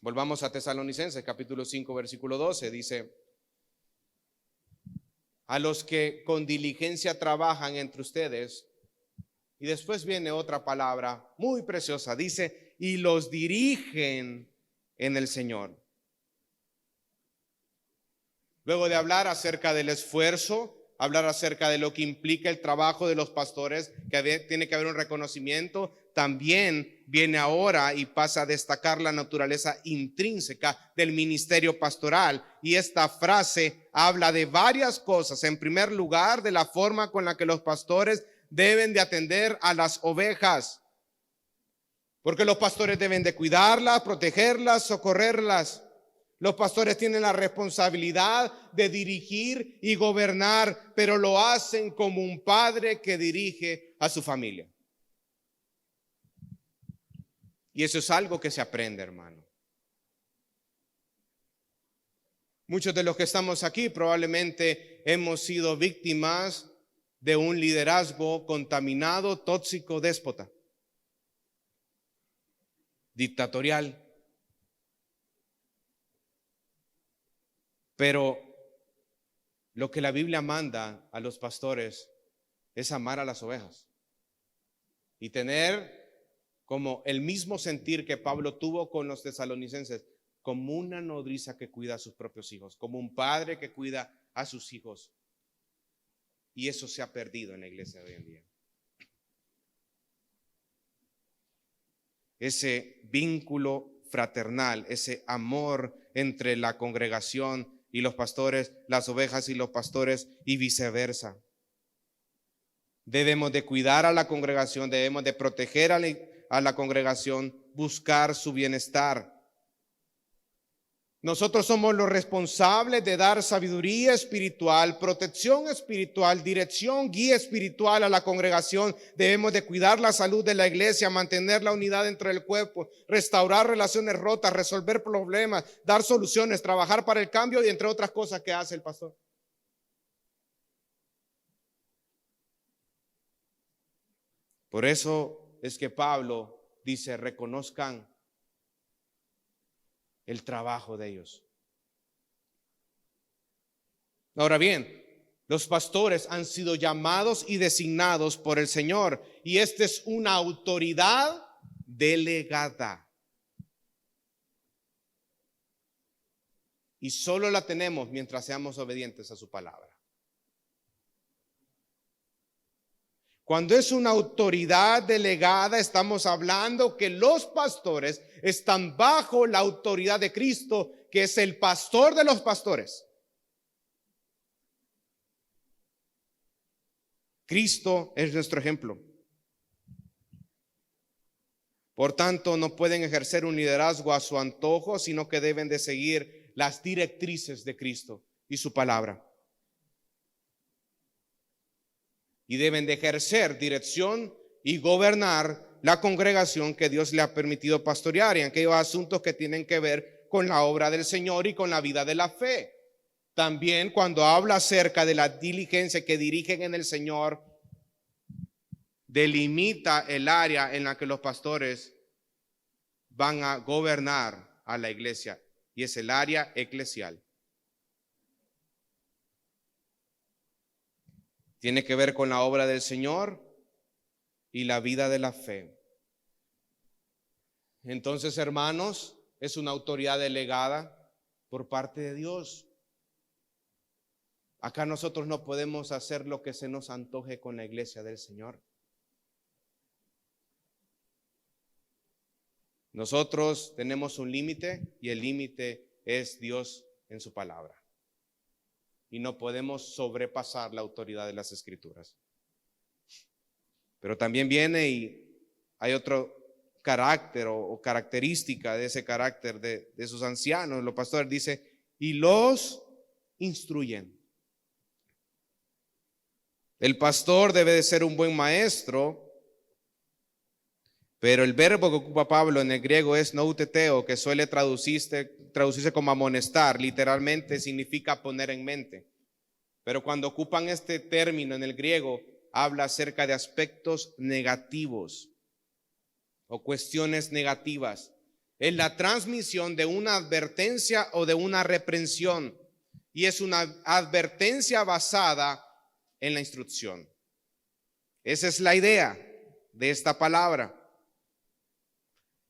Volvamos a Tesalonicenses, capítulo 5, versículo 12. Dice: a los que con diligencia trabajan entre ustedes. Y después viene otra palabra muy preciosa. Dice: y los dirigen en el Señor. Luego de hablar acerca del esfuerzo, hablar acerca de lo que implica el trabajo de los pastores, que tiene que haber un reconocimiento. también viene ahora y pasa a destacar la naturaleza intrínseca del ministerio pastoral. Y esta frase habla de varias cosas. En primer lugar, de la forma con la que los pastores deben de atender a las ovejas. Porque los pastores deben de cuidarlas, protegerlas, socorrerlas. Los pastores tienen la responsabilidad de dirigir y gobernar, pero lo hacen como un padre que dirige a su familia. Y eso es algo que se aprende, hermano. Muchos de los que estamos aquí probablemente hemos sido víctimas de un liderazgo contaminado, tóxico, déspota, dictatorial. Pero lo que la Biblia manda a los pastores es amar a las ovejas y tener como el mismo sentir que Pablo tuvo con los tesalonicenses, como una nodriza que cuida a sus propios hijos, como un padre que cuida a sus hijos. Y eso se ha perdido en la iglesia de hoy en día. Ese vínculo fraternal, ese amor entre la congregación y los pastores, las ovejas y los pastores y viceversa. Debemos de cuidar a la congregación, debemos de proteger a la congregación, buscar su bienestar. Nosotros somos los responsables de dar sabiduría espiritual, protección espiritual, dirección, guía espiritual a la congregación. Debemos de cuidar la salud de la iglesia, mantener la unidad entre el cuerpo, restaurar relaciones rotas, resolver problemas, dar soluciones, trabajar para el cambio y entre otras cosas que hace el pastor. Por eso es que Pablo dice, reconozcan el trabajo de ellos. Ahora bien, los pastores han sido llamados y designados por el Señor, y esta es una autoridad delegada. Y solo la tenemos mientras seamos obedientes a su palabra. Cuando es una autoridad delegada, estamos hablando que los pastores están bajo la autoridad de Cristo, que es el pastor de los pastores. Cristo es nuestro ejemplo. Por tanto, no pueden ejercer un liderazgo a su antojo, sino que deben de seguir las directrices de Cristo y su palabra. Y deben de ejercer dirección y gobernar la congregación que Dios le ha permitido pastorear en aquellos asuntos que tienen que ver con la obra del Señor y con la vida de la fe. También cuando habla acerca de la diligencia que dirigen en el Señor, delimita el área en la que los pastores van a gobernar a la iglesia, y es el área eclesial. Tiene que ver con la obra del Señor y la vida de la fe. Entonces, hermanos, es una autoridad delegada por parte de Dios. Acá nosotros no podemos hacer lo que se nos antoje con la iglesia del Señor. Nosotros tenemos un límite y el límite es Dios en su palabra. Y no podemos sobrepasar la autoridad de las Escrituras. Pero también viene y hay otro carácter o característica de ese carácter de sus ancianos. Los pastores dice, y los instruyen. El pastor debe de ser un buen maestro, pero el verbo que ocupa Pablo en el griego es nouteteo, que suele traducirse como amonestar, literalmente significa poner en mente. Pero cuando ocupan este término en el griego, habla acerca de aspectos negativos o cuestiones negativas. Es la transmisión de una advertencia o de una reprensión, y es una advertencia basada en la instrucción. Esa es la idea de esta palabra.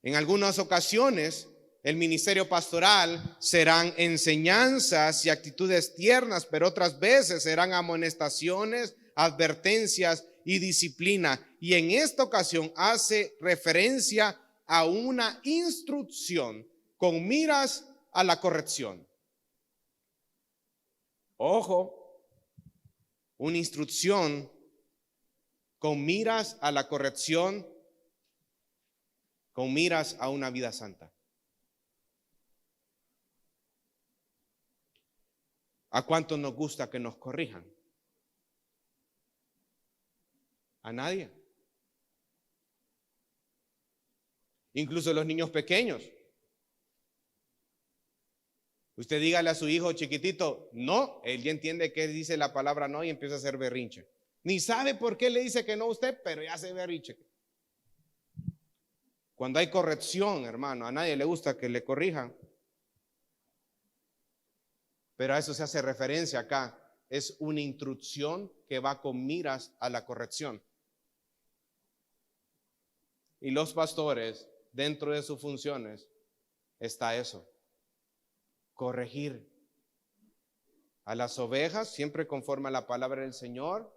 En algunas ocasiones, el ministerio pastoral serán enseñanzas y actitudes tiernas, pero otras veces serán amonestaciones, advertencias y disciplina. Y en esta ocasión hace referencia a una instrucción con miras a la corrección. Ojo, una instrucción con miras a la corrección, con miras a una vida santa. ¿A cuánto nos gusta que nos corrijan? A nadie. Incluso los niños pequeños. Usted dígale a su hijo chiquitito, no, él ya entiende que dice la palabra no y empieza a hacer berrinche. Ni sabe por qué le dice que no a usted, pero ya hace berrinche. Cuando hay corrección, hermano, a nadie le gusta que le corrijan. Pero a eso se hace referencia acá. Es una instrucción que va con miras a la corrección. Y los pastores, dentro de sus funciones, está eso. Corregir a las ovejas, siempre conforme a la palabra del Señor,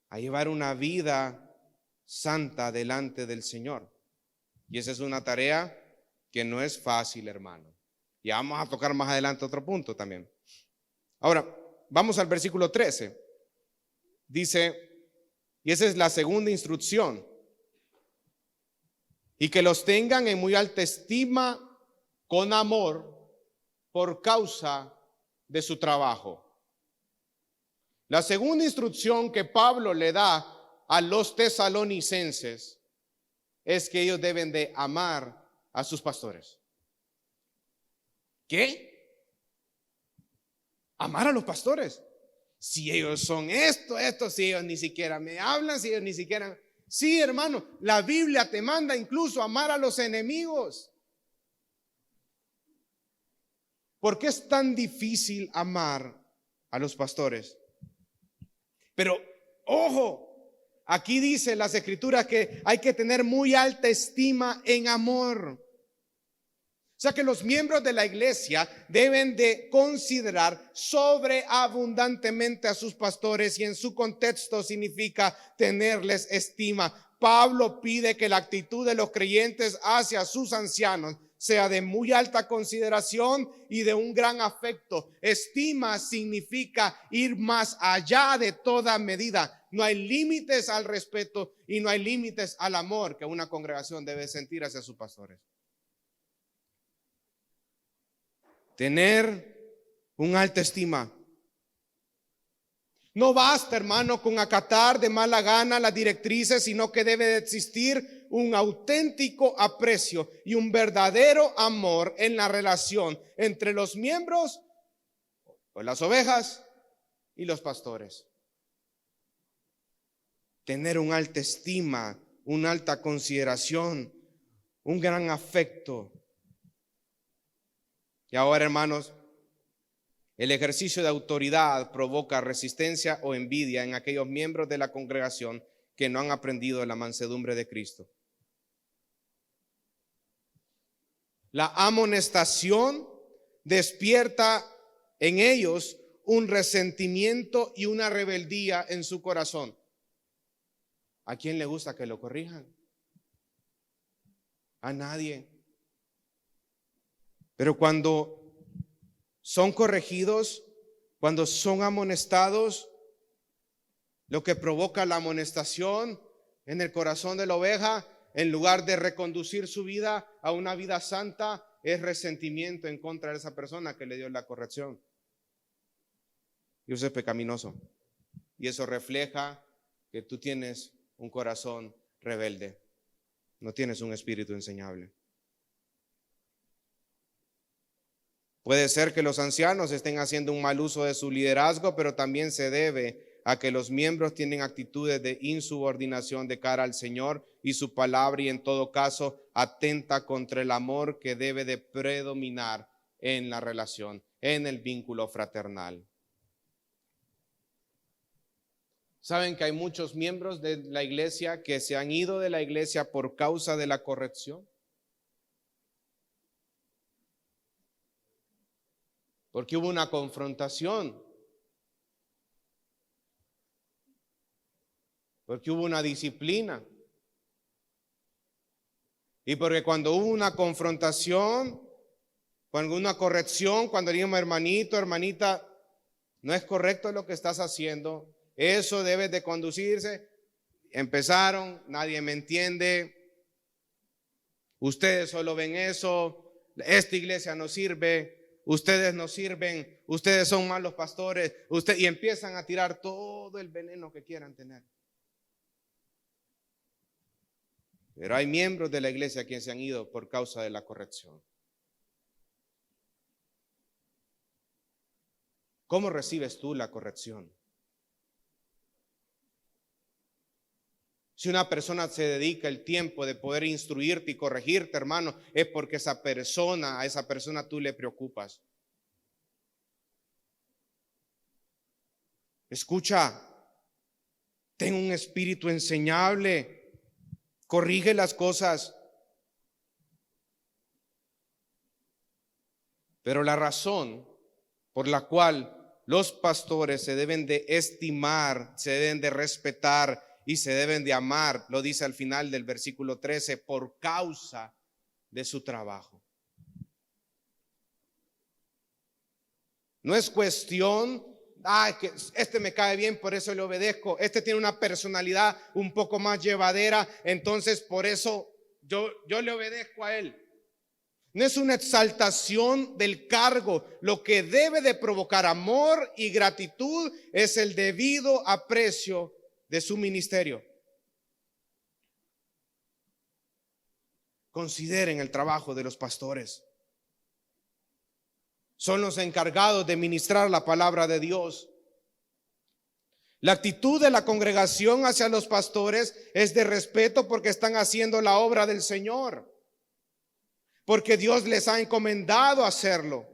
a llevar una vida santa delante del Señor. Y esa es una tarea que no es fácil, hermano. Y vamos a tocar más adelante otro punto también. Ahora, vamos al versículo 13. Dice, y esa es la segunda instrucción, y que los tengan en muy alta estima con amor por causa de su trabajo. La segunda instrucción que Pablo le da a los tesalonicenses es que ellos deben de amar a sus pastores. ¿Qué? Amar a los pastores. Si ellos son esto, si ellos ni siquiera me hablan, si ellos ni siquiera... Sí, hermano, la Biblia te manda incluso amar a los enemigos. ¿Por qué es tan difícil amar a los pastores? Pero, ojo, aquí dice las Escrituras que hay que tener muy alta estima en amor. O sea que los miembros de la iglesia deben de considerar sobreabundantemente a sus pastores, y en su contexto significa tenerles estima. Pablo pide que la actitud de los creyentes hacia sus ancianos sea de muy alta consideración y de un gran afecto. Estima significa ir más allá de toda medida. No hay límites al respeto y no hay límites al amor que una congregación debe sentir hacia sus pastores. Tener una alta estima. No basta, hermano, con acatar de mala gana las directrices, sino que debe de existir un auténtico aprecio y un verdadero amor en la relación entre los miembros o las ovejas y los pastores. Tener una alta estima, una alta consideración, un gran afecto. Y ahora, hermanos, el ejercicio de autoridad provoca resistencia o envidia en aquellos miembros de la congregación que no han aprendido la mansedumbre de Cristo. La amonestación despierta en ellos un resentimiento y una rebeldía en su corazón. ¿A quién le gusta que lo corrijan? A nadie. Pero cuando son corregidos, cuando son amonestados, lo que provoca la amonestación en el corazón de la oveja, en lugar de reconducir su vida a una vida santa, es resentimiento en contra de esa persona que le dio la corrección. Y eso es pecaminoso. Y eso refleja que tú tienes un corazón rebelde. No tienes un espíritu enseñable. Puede ser que los ancianos estén haciendo un mal uso de su liderazgo, pero también se debe a que los miembros tienen actitudes de insubordinación de cara al Señor y su palabra, y en todo caso atenta contra el amor que debe de predominar en la relación, en el vínculo fraternal. ¿Saben que hay muchos miembros de la iglesia que se han ido de la iglesia por causa de la corrección? Porque hubo una confrontación. porque hubo una disciplina. Y porque cuando hubo una confrontación, cuando hubo una corrección, cuando dijimos, hermanito, hermanita, no es correcto lo que estás haciendo, eso debe de conducirse. Empezaron, nadie me entiende, ustedes solo ven eso, esta iglesia no sirve, ustedes no sirven, ustedes son malos pastores, y empiezan a tirar todo el veneno que quieran tener. Pero hay miembros de la iglesia que se han ido por causa de la corrección. ¿Cómo recibes tú la corrección? Si una persona se dedica el tiempo de poder instruirte y corregirte, hermano, es porque a esa persona tú le preocupas. Escucha, ten un espíritu enseñable. Corrige las cosas. Pero la razón por la cual los pastores se deben de estimar, se deben de respetar y se deben de amar, lo dice al final del versículo 13, por causa de su trabajo. No es cuestión, que este me cae bien, por eso le obedezco. Este tiene una personalidad un poco más llevadera, entonces por eso yo le obedezco a él. No es una exaltación del cargo. Lo que debe de provocar amor y gratitud es el debido aprecio de su ministerio. Consideren el trabajo de los pastores. Son los encargados de ministrar la palabra de Dios. La actitud de la congregación hacia los pastores es de respeto porque están haciendo la obra del Señor, porque Dios les ha encomendado hacerlo.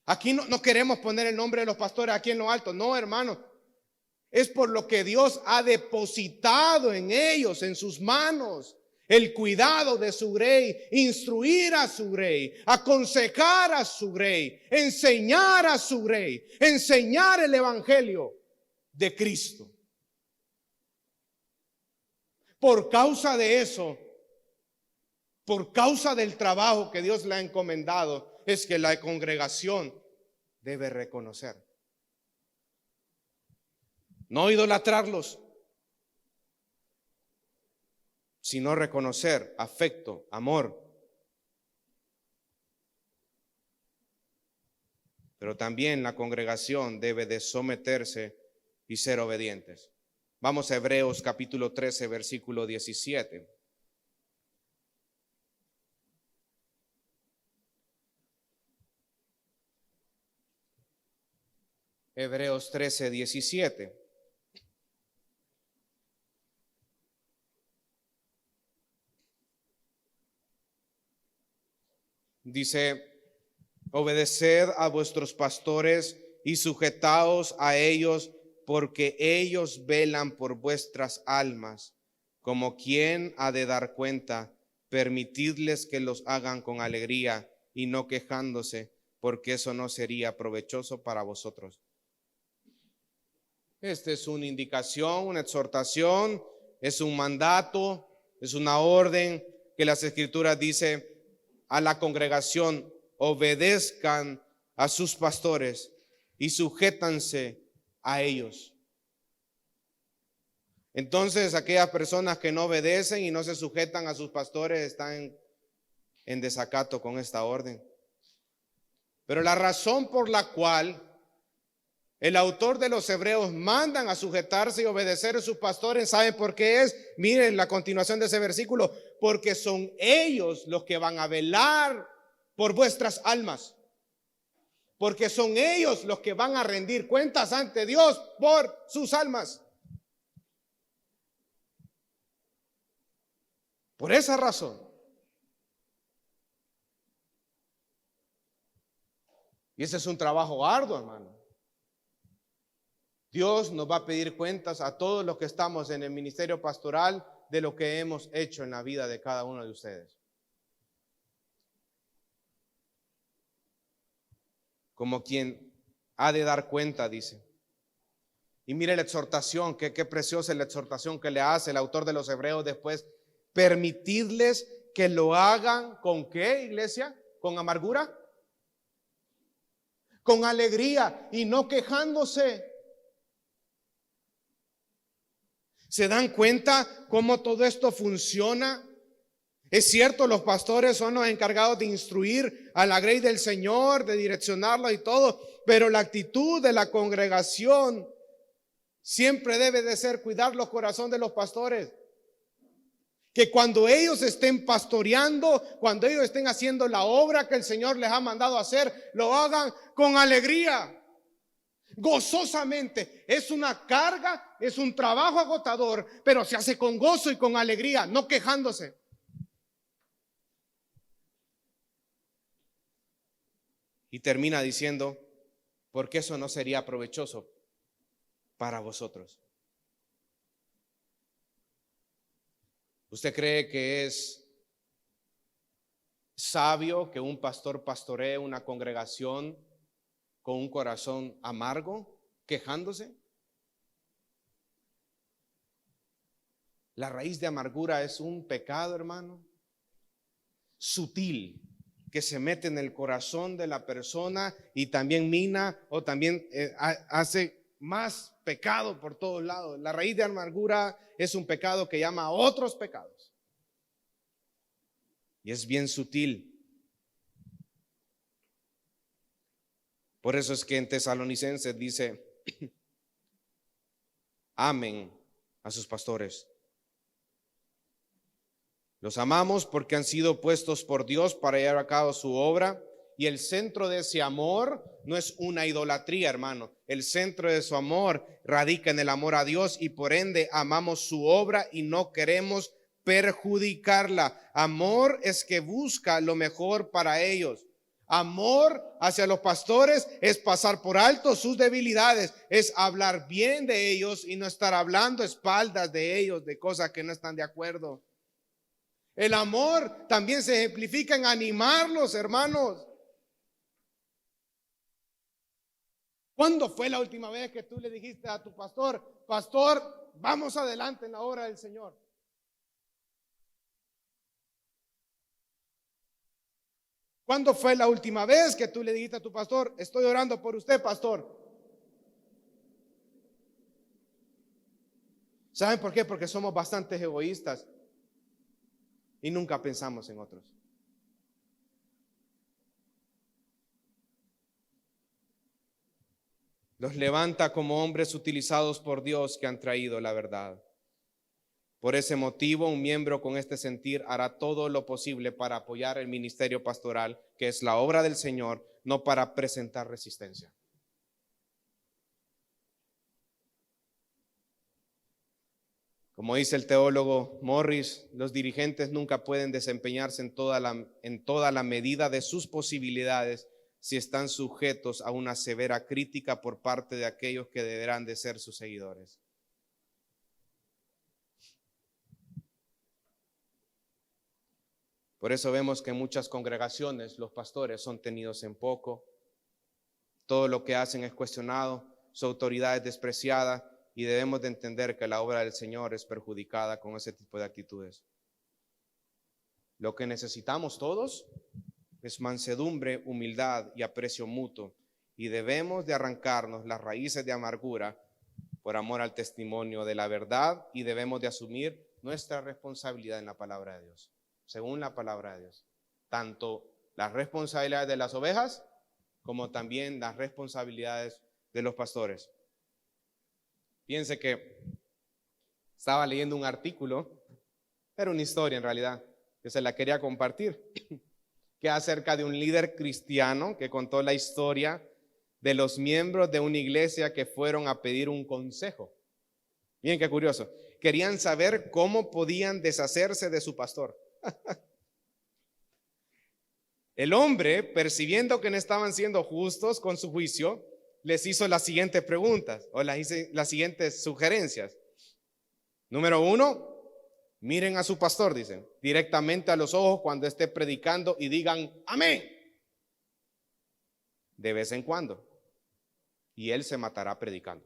Aquí no queremos poner el nombre de los pastores aquí en lo alto, no, hermano. Es por lo que Dios ha depositado en ellos, en sus manos, el cuidado de su grey, instruir a su grey, aconsejar a su grey, enseñar a su grey, enseñar el evangelio de Cristo. Por causa de eso, por causa del trabajo que Dios le ha encomendado, es que la congregación debe reconocer. No idolatrarlos, sino reconocer afecto, amor. Pero también la congregación debe de someterse y ser obedientes. Vamos a Hebreos capítulo 13, versículo 17. Hebreos 13, 17. Dice, obedeced a vuestros pastores y sujetaos a ellos, porque ellos velan por vuestras almas, como quien ha de dar cuenta. Permitidles que los hagan con alegría y no quejándose, porque eso no sería provechoso para vosotros. Esta es una indicación, una exhortación, es un mandato, es una orden que las Escrituras dice a la congregación: obedezcan a sus pastores y sujétanse a ellos. Entonces, aquellas personas que no obedecen y no se sujetan a sus pastores están en desacato con esta orden. Pero la razón por la cual el autor de los Hebreos mandan a sujetarse y obedecer a sus pastores, ¿saben por qué es? Miren la continuación de ese versículo: porque son ellos los que van a velar por vuestras almas, porque son ellos los que van a rendir cuentas ante Dios por sus almas. Por esa razón. Y ese es un trabajo arduo, hermano. Dios nos va a pedir cuentas a todos los que estamos en el ministerio pastoral de lo que hemos hecho en la vida de cada uno de ustedes. Como quien ha de dar cuenta, dice. Y mire la exhortación, qué preciosa es la exhortación que le hace el autor de los Hebreos después. Permitidles que lo hagan ¿con qué, iglesia? ¿Con amargura? Con alegría y no quejándose. ¿Se dan cuenta cómo todo esto funciona? Es cierto, los pastores son los encargados de instruir a la grey del Señor, de direccionarlo y todo, pero la actitud de la congregación siempre debe de ser cuidar los corazones de los pastores. Que cuando ellos estén pastoreando, cuando ellos estén haciendo la obra que el Señor les ha mandado hacer, lo hagan con alegría, gozosamente. Es una carga, es un trabajo agotador, pero se hace con gozo y con alegría, no quejándose. Y termina diciendo, porque eso no sería provechoso para vosotros. ¿Usted cree que es sabio que un pastor pastoree una congregación con un corazón amargo, quejándose? La raíz de amargura es un pecado, hermano, sutil, que se mete en el corazón de la persona y también mina o también hace más pecado por todos lados. La raíz de amargura es un pecado que llama a otros pecados. Y es bien sutil. Por eso es que en Tesalonicenses dice, amen a sus pastores. Los amamos porque han sido puestos por Dios para llevar a cabo su obra. Y el centro de ese amor no es una idolatría, hermano. El centro de su amor radica en el amor a Dios y por ende amamos su obra y no queremos perjudicarla. Amor es que busca lo mejor para ellos. Amor hacia los pastores es pasar por alto sus debilidades, es hablar bien de ellos y no estar hablando espaldas de ellos, de cosas que no están de acuerdo. El amor también se ejemplifica en animarlos, hermanos. ¿Cuándo fue la última vez que tú le dijiste a tu pastor, pastor, vamos adelante en la obra del Señor? ¿Cuándo fue la última vez que tú le dijiste a tu pastor, estoy orando por usted, pastor? ¿Saben por qué? Porque somos bastante egoístas y nunca pensamos en otros. Los levanta como hombres utilizados por Dios que han traído la verdad. Por ese motivo, un miembro con este sentir hará todo lo posible para apoyar el ministerio pastoral, que es la obra del Señor, no para presentar resistencia. Como dice el teólogo Morris, los dirigentes nunca pueden desempeñarse en toda la medida de sus posibilidades si están sujetos a una severa crítica por parte de aquellos que deberán de ser sus seguidores. Por eso vemos que en muchas congregaciones los pastores son tenidos en poco, todo lo que hacen es cuestionado, su autoridad es despreciada y debemos de entender que la obra del Señor es perjudicada con ese tipo de actitudes. Lo que necesitamos todos es mansedumbre, humildad y aprecio mutuo, y debemos de arrancarnos las raíces de amargura por amor al testimonio de la verdad y debemos de asumir nuestra responsabilidad en la palabra de Dios, según la palabra de Dios, tanto las responsabilidades de las ovejas como también las responsabilidades de los pastores. Piense que estaba leyendo un artículo, era una historia en realidad, que se la quería compartir, que acerca de un líder cristiano que contó la historia de los miembros de una iglesia que fueron a pedir un consejo. Miren qué curioso, querían saber cómo podían deshacerse de su pastor. El hombre, percibiendo que no estaban siendo justos con su juicio, les hizo las siguientes preguntas o las siguientes sugerencias. Número 1, miren a su pastor, dicen, directamente a los ojos cuando esté predicando y digan amén de vez en cuando, y él se matará predicando.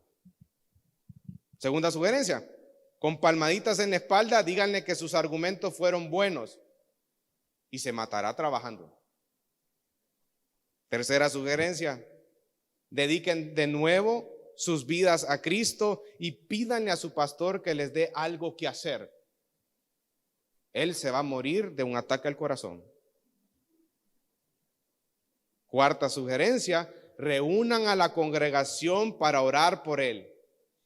Segunda sugerencia, con palmaditas en la espalda, díganle que sus argumentos fueron buenos y se matará trabajando. Tercera sugerencia, dediquen de nuevo sus vidas a Cristo y pídanle a su pastor que les dé algo que hacer. Él se va a morir de un ataque al corazón. Cuarta sugerencia, reúnan a la congregación para orar por él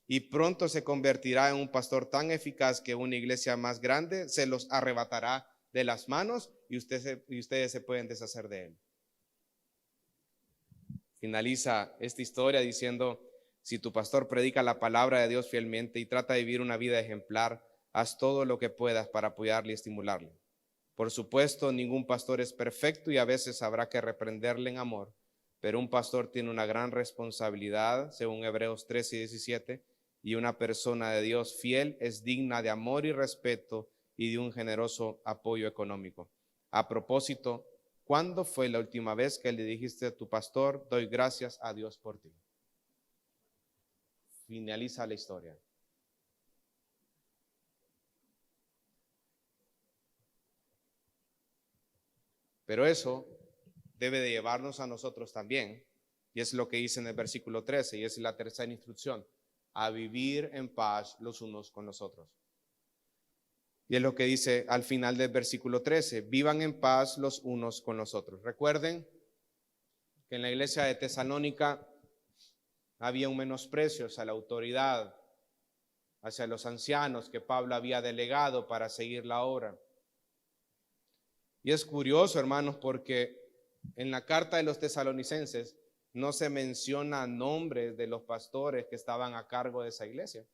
y pronto se convertirá en un pastor tan eficaz que una iglesia más grande se los arrebatará de las manos y ustedes se pueden deshacer de él. Finaliza esta historia diciendo: si tu pastor predica la palabra de Dios fielmente y trata de vivir una vida ejemplar, haz todo lo que puedas para apoyarle y estimularle. Por supuesto, ningún pastor es perfecto y a veces habrá que reprenderle en amor, pero un pastor tiene una gran responsabilidad, según Hebreos 13:17, y una persona de Dios fiel es digna de amor y respeto y de un generoso apoyo económico. A propósito, ¿cuándo fue la última vez que le dijiste a tu pastor: doy gracias a Dios por ti? Finaliza la historia. Pero eso debe de llevarnos a nosotros también, y es lo que dice en el versículo 13, y es la tercera instrucción, a vivir en paz los unos con los otros. Y es lo que dice al final del versículo 13, vivan en paz los unos con los otros. Recuerden que en la iglesia de Tesalónica había un menosprecio hacia la autoridad, hacia los ancianos que Pablo había delegado para seguir la obra. Y es curioso, hermanos, porque en la carta de los tesalonicenses no se menciona nombres de los pastores que estaban a cargo de esa iglesia,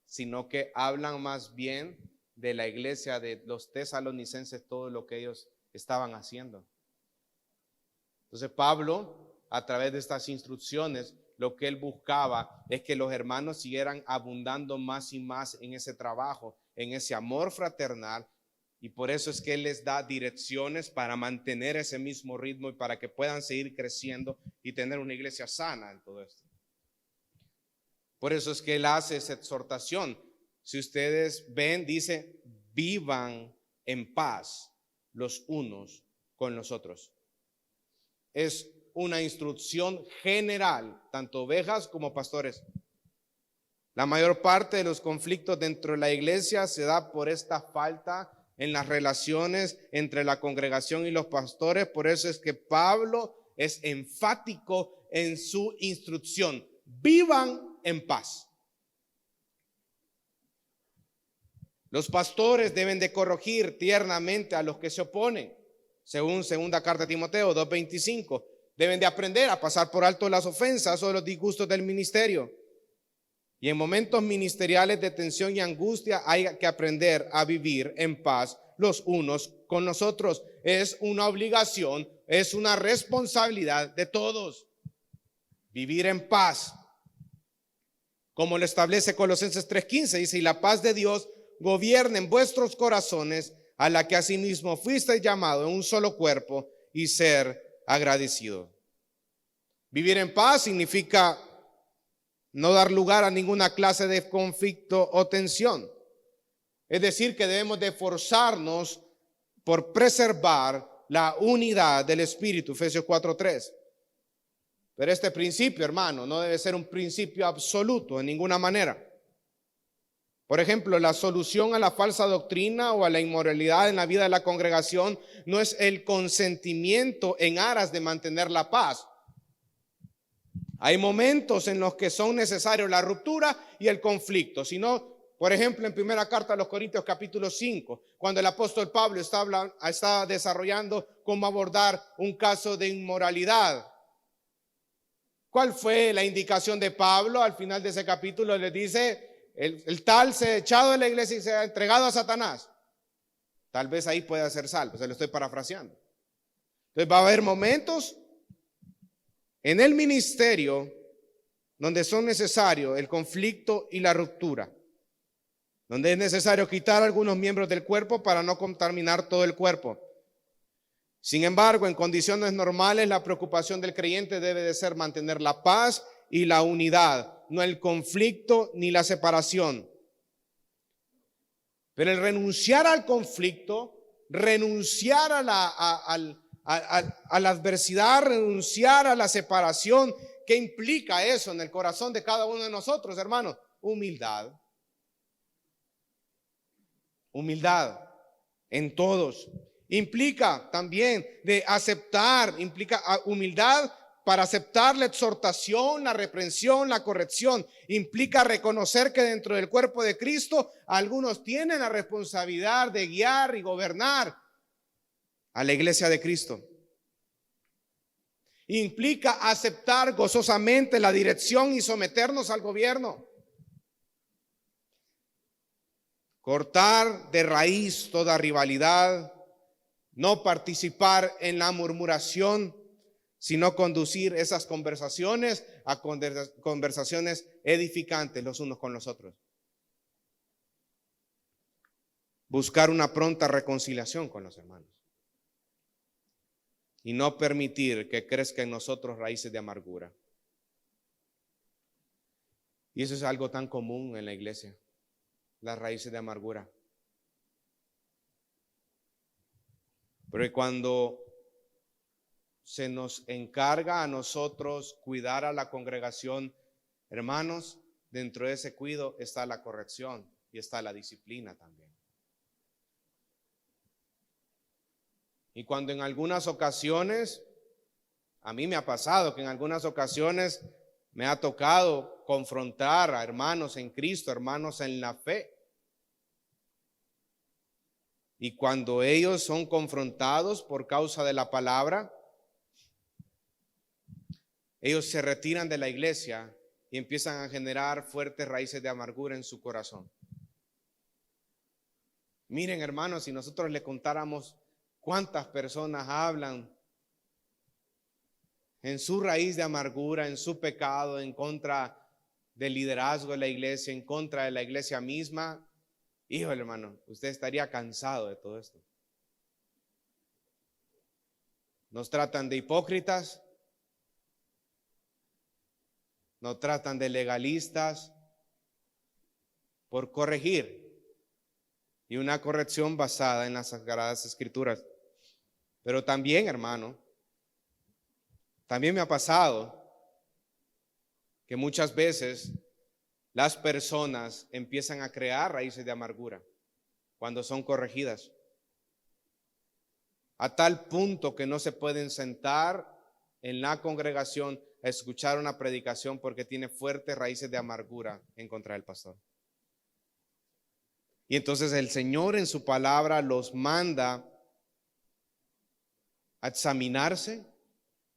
sino que hablan más bien de la iglesia de los tesalonicenses, todo lo que ellos estaban haciendo. Entonces Pablo, a través de estas instrucciones, lo que él buscaba es que los hermanos siguieran abundando más y más en ese trabajo, en ese amor fraternal. Y por eso es que él les da direcciones para mantener ese mismo ritmo y para que puedan seguir creciendo y tener una iglesia sana en todo esto. Por eso es que él hace esa exhortación. Si ustedes ven, dice, vivan en paz los unos con los otros. Es una instrucción general, tanto ovejas como pastores. La mayor parte de los conflictos dentro de la iglesia se da por esta falta en las relaciones entre la congregación y los pastores. Por eso es que Pablo es enfático en su instrucción: vivan en paz. Los pastores deben de corregir tiernamente a los que se oponen, según segunda carta de Timoteo 2:25. Deben de aprender a pasar por alto las ofensas o los disgustos del ministerio. Y en momentos ministeriales de tensión y angustia hay que aprender a vivir en paz los unos con los otros. Es una obligación, es una responsabilidad de todos. Vivir en paz, como lo establece Colosenses 3:15, dice: y la paz de Dios gobierne en vuestros corazones, a la que asimismo fuisteis llamados en un solo cuerpo, y ser agradecido. Vivir en paz significa no dar lugar a ninguna clase de conflicto o tensión. Es decir, que debemos de esforzarnos por preservar la unidad del Espíritu, Efesios 4:3. Pero este principio, hermano, no debe ser un principio absoluto en ninguna manera. Por ejemplo, la solución a la falsa doctrina o a la inmoralidad en la vida de la congregación no es el consentimiento en aras de mantener la paz. Hay momentos en los que son necesarios la ruptura y el conflicto. Sino, por ejemplo, en primera carta a los Corintios capítulo 5, cuando el apóstol Pablo está desarrollando cómo abordar un caso de inmoralidad. ¿Cuál fue la indicación de Pablo? Al final de ese capítulo le dice: el tal se ha echado de la iglesia y se ha entregado a Satanás. Tal vez ahí pueda ser salvo, se lo estoy parafraseando. Entonces va a haber momentos en el ministerio donde son necesarios el conflicto y la ruptura, donde es necesario quitar algunos miembros del cuerpo para no contaminar todo el cuerpo. Sin embargo, en condiciones normales, la preocupación del creyente debe de ser mantener la paz y la unidad. no el conflicto ni la separación. Pero el renunciar al conflicto, renunciar a la adversidad, renunciar a la separación, ¿qué implica eso en el corazón de cada uno de nosotros, hermanos? Humildad. Humildad en todos. Implica también de aceptar, implica humildad para aceptar la exhortación, la reprensión, la corrección. Implica reconocer que dentro del cuerpo de Cristo algunos tienen la responsabilidad de guiar y gobernar a la iglesia de Cristo. Implica aceptar gozosamente la dirección y someternos al gobierno. Cortar de raíz toda rivalidad, no participar en la murmuración, sino conducir esas conversaciones a conversaciones edificantes los unos con los otros. Buscar una pronta reconciliación con los hermanos. Y no permitir que crezca en nosotros raíces de amargura. Y eso es algo tan común en la iglesia, las raíces de amargura. Pero cuando se nos encarga a nosotros cuidar a la congregación, hermanos, dentro de ese cuidado está la corrección y está la disciplina también. Y cuando en algunas ocasiones, a mí me ha pasado que en algunas ocasiones me ha tocado confrontar a hermanos en Cristo, hermanos en la fe. Y cuando ellos son confrontados por causa de la palabra, ellos se retiran de la iglesia y empiezan a generar fuertes raíces de amargura en su corazón. Miren, hermanos, si nosotros le contáramos cuántas personas hablan en su raíz de amargura, en su pecado, en contra del liderazgo de la iglesia, en contra de la iglesia misma, híjole, hermano, usted estaría cansado de todo esto. Nos tratan de hipócritas, nos tratan de legalistas por corregir, y una corrección basada en las Sagradas Escrituras. Pero también, hermano, también me ha pasado que muchas veces las personas empiezan a crear raíces de amargura cuando son corregidas, a tal punto que no se pueden sentar en la congregación a escuchar una predicación porque tiene fuertes raíces de amargura en contra del pastor. Y entonces el Señor en su palabra los manda a examinarse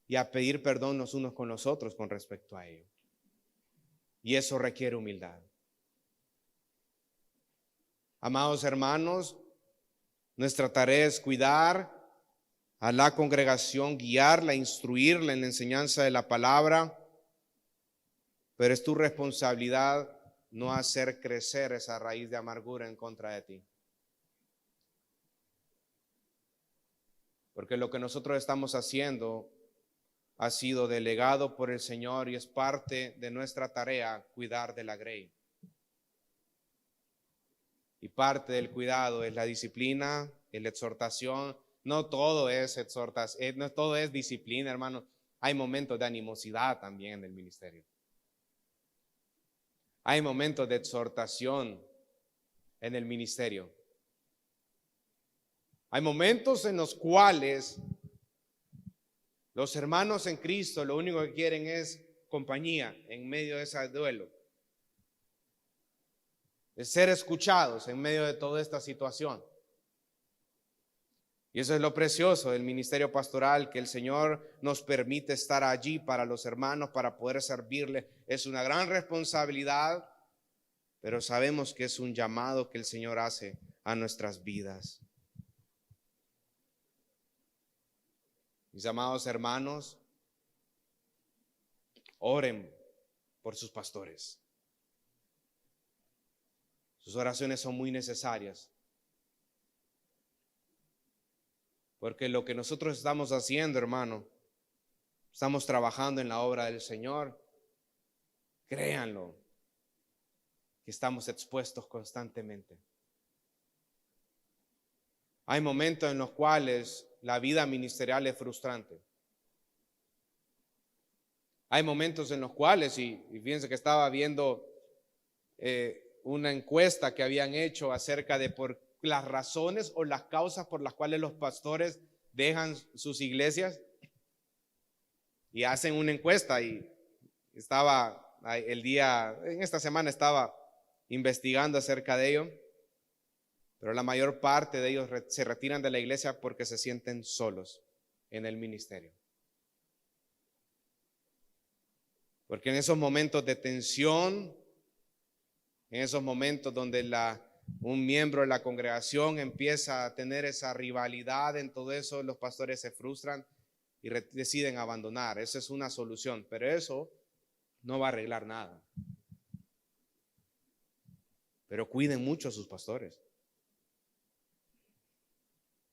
y a pedir perdón los unos con los otros con respecto a ello. Y eso requiere humildad. Amados hermanos, nuestra tarea es cuidar a la congregación, guiarla, instruirla en la enseñanza de la palabra, pero es tu responsabilidad no hacer crecer esa raíz de amargura en contra de ti. Porque lo que nosotros estamos haciendo ha sido delegado por el Señor y es parte de nuestra tarea cuidar de la grey. Y parte del cuidado es la disciplina, es la exhortación. No todo es exhortación, no todo es disciplina, hermano. Hay momentos de animosidad también en el ministerio. Hay momentos de exhortación en el ministerio. Hay momentos en los cuales los hermanos en Cristo lo único que quieren es compañía en medio de ese duelo, de ser escuchados en medio de toda esta situación. Y eso es lo precioso del ministerio pastoral, que el Señor nos permite estar allí para los hermanos, para poder servirle. Es una gran responsabilidad, pero sabemos que es un llamado que el Señor hace a nuestras vidas. Mis amados hermanos, oren por sus pastores. Sus oraciones son muy necesarias. Porque lo que nosotros estamos haciendo, hermano, estamos trabajando en la obra del Señor. Créanlo, que estamos expuestos constantemente. Hay momentos en los cuales la vida ministerial es frustrante. Hay momentos en los cuales, y fíjense que estaba viendo una encuesta que habían hecho acerca de por las razones o las causas por las cuales los pastores dejan sus iglesias, y hacen una encuesta, y estaba en esta semana estaba investigando acerca de ello, pero la mayor parte de ellos se retiran de la iglesia porque se sienten solos en el ministerio. Porque en esos momentos de tensión, en esos momentos donde un miembro de la congregación empieza a tener esa rivalidad, en todo eso los pastores se frustran y deciden abandonar. Esa es una solución, pero eso no va a arreglar nada. Pero cuiden mucho a sus pastores.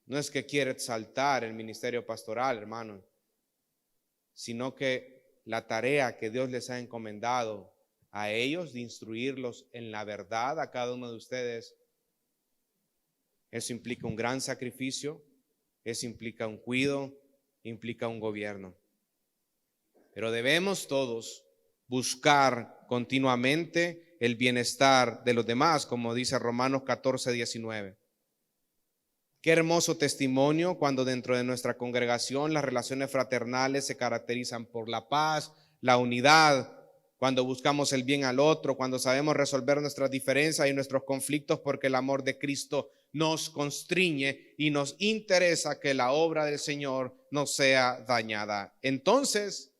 No es que quiera exaltar el ministerio pastoral, hermano, sino que la tarea que Dios les ha encomendado a ellos de instruirlos en la verdad a cada uno de ustedes, eso implica un gran sacrificio, eso implica un cuidado, implica un gobierno. Pero debemos todos buscar continuamente el bienestar de los demás, como dice Romanos 14:19. Qué hermoso testimonio cuando dentro de nuestra congregación las relaciones fraternales se caracterizan por la paz, la unidad, cuando buscamos el bien al otro, cuando sabemos resolver nuestras diferencias y nuestros conflictos porque el amor de Cristo nos constriñe y nos interesa que la obra del Señor no sea dañada. Entonces,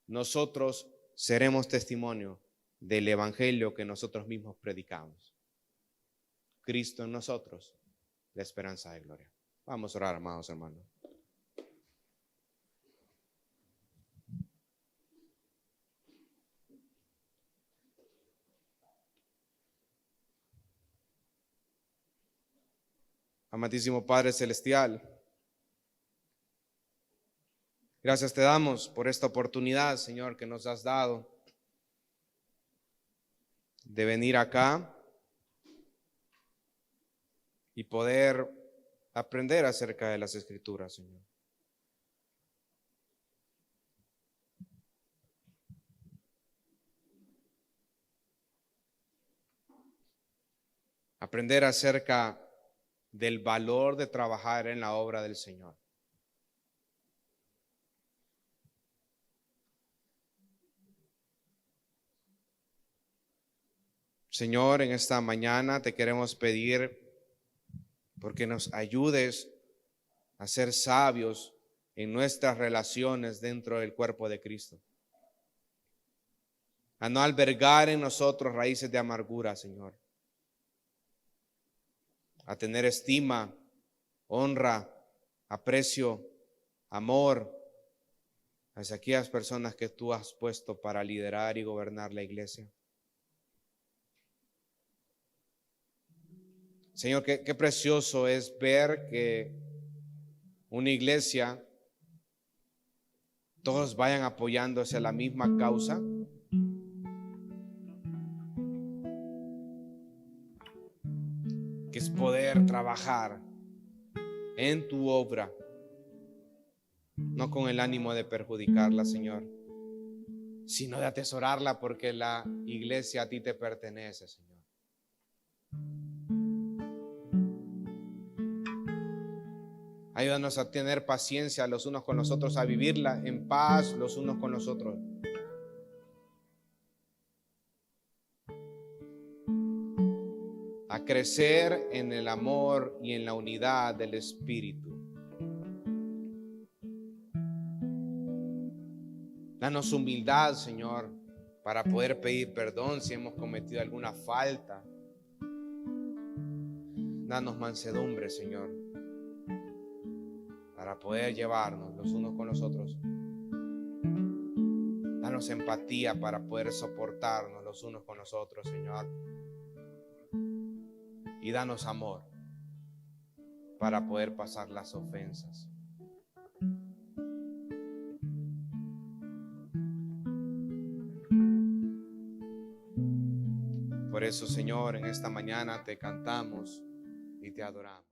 nosotros seremos testimonio del evangelio que nosotros mismos predicamos. Cristo en nosotros, la esperanza de gloria. Vamos a orar, amados hermanos. Amadísimo Padre Celestial, gracias te damos por esta oportunidad, Señor, que nos has dado de venir acá y poder aprender acerca de las Escrituras, Señor. Aprender acerca del valor de trabajar en la obra del Señor. Señor, en esta mañana te queremos pedir porque nos ayudes a ser sabios en nuestras relaciones dentro del cuerpo de Cristo. A no albergar en nosotros raíces de amargura, Señor. A tener estima, honra, aprecio, amor hacia aquellas personas que tú has puesto para liderar y gobernar la iglesia. Señor, qué precioso es ver que una iglesia, todos vayan apoyándose a la misma causa. Que es poder trabajar en tu obra, no con el ánimo de perjudicarla, Señor, sino de atesorarla porque la iglesia a ti te pertenece, Señor. Ayúdanos a tener paciencia los unos con los otros, a vivirla en paz los unos con los otros. A crecer en el amor y en la unidad del Espíritu. Danos humildad, Señor, para poder pedir perdón si hemos cometido alguna falta. Danos mansedumbre, Señor, para poder llevarnos los unos con los otros. Danos empatía para poder soportarnos los unos con los otros, Señor. Y danos amor para poder pasar las ofensas. Por eso, Señor, en esta mañana te cantamos y te adoramos.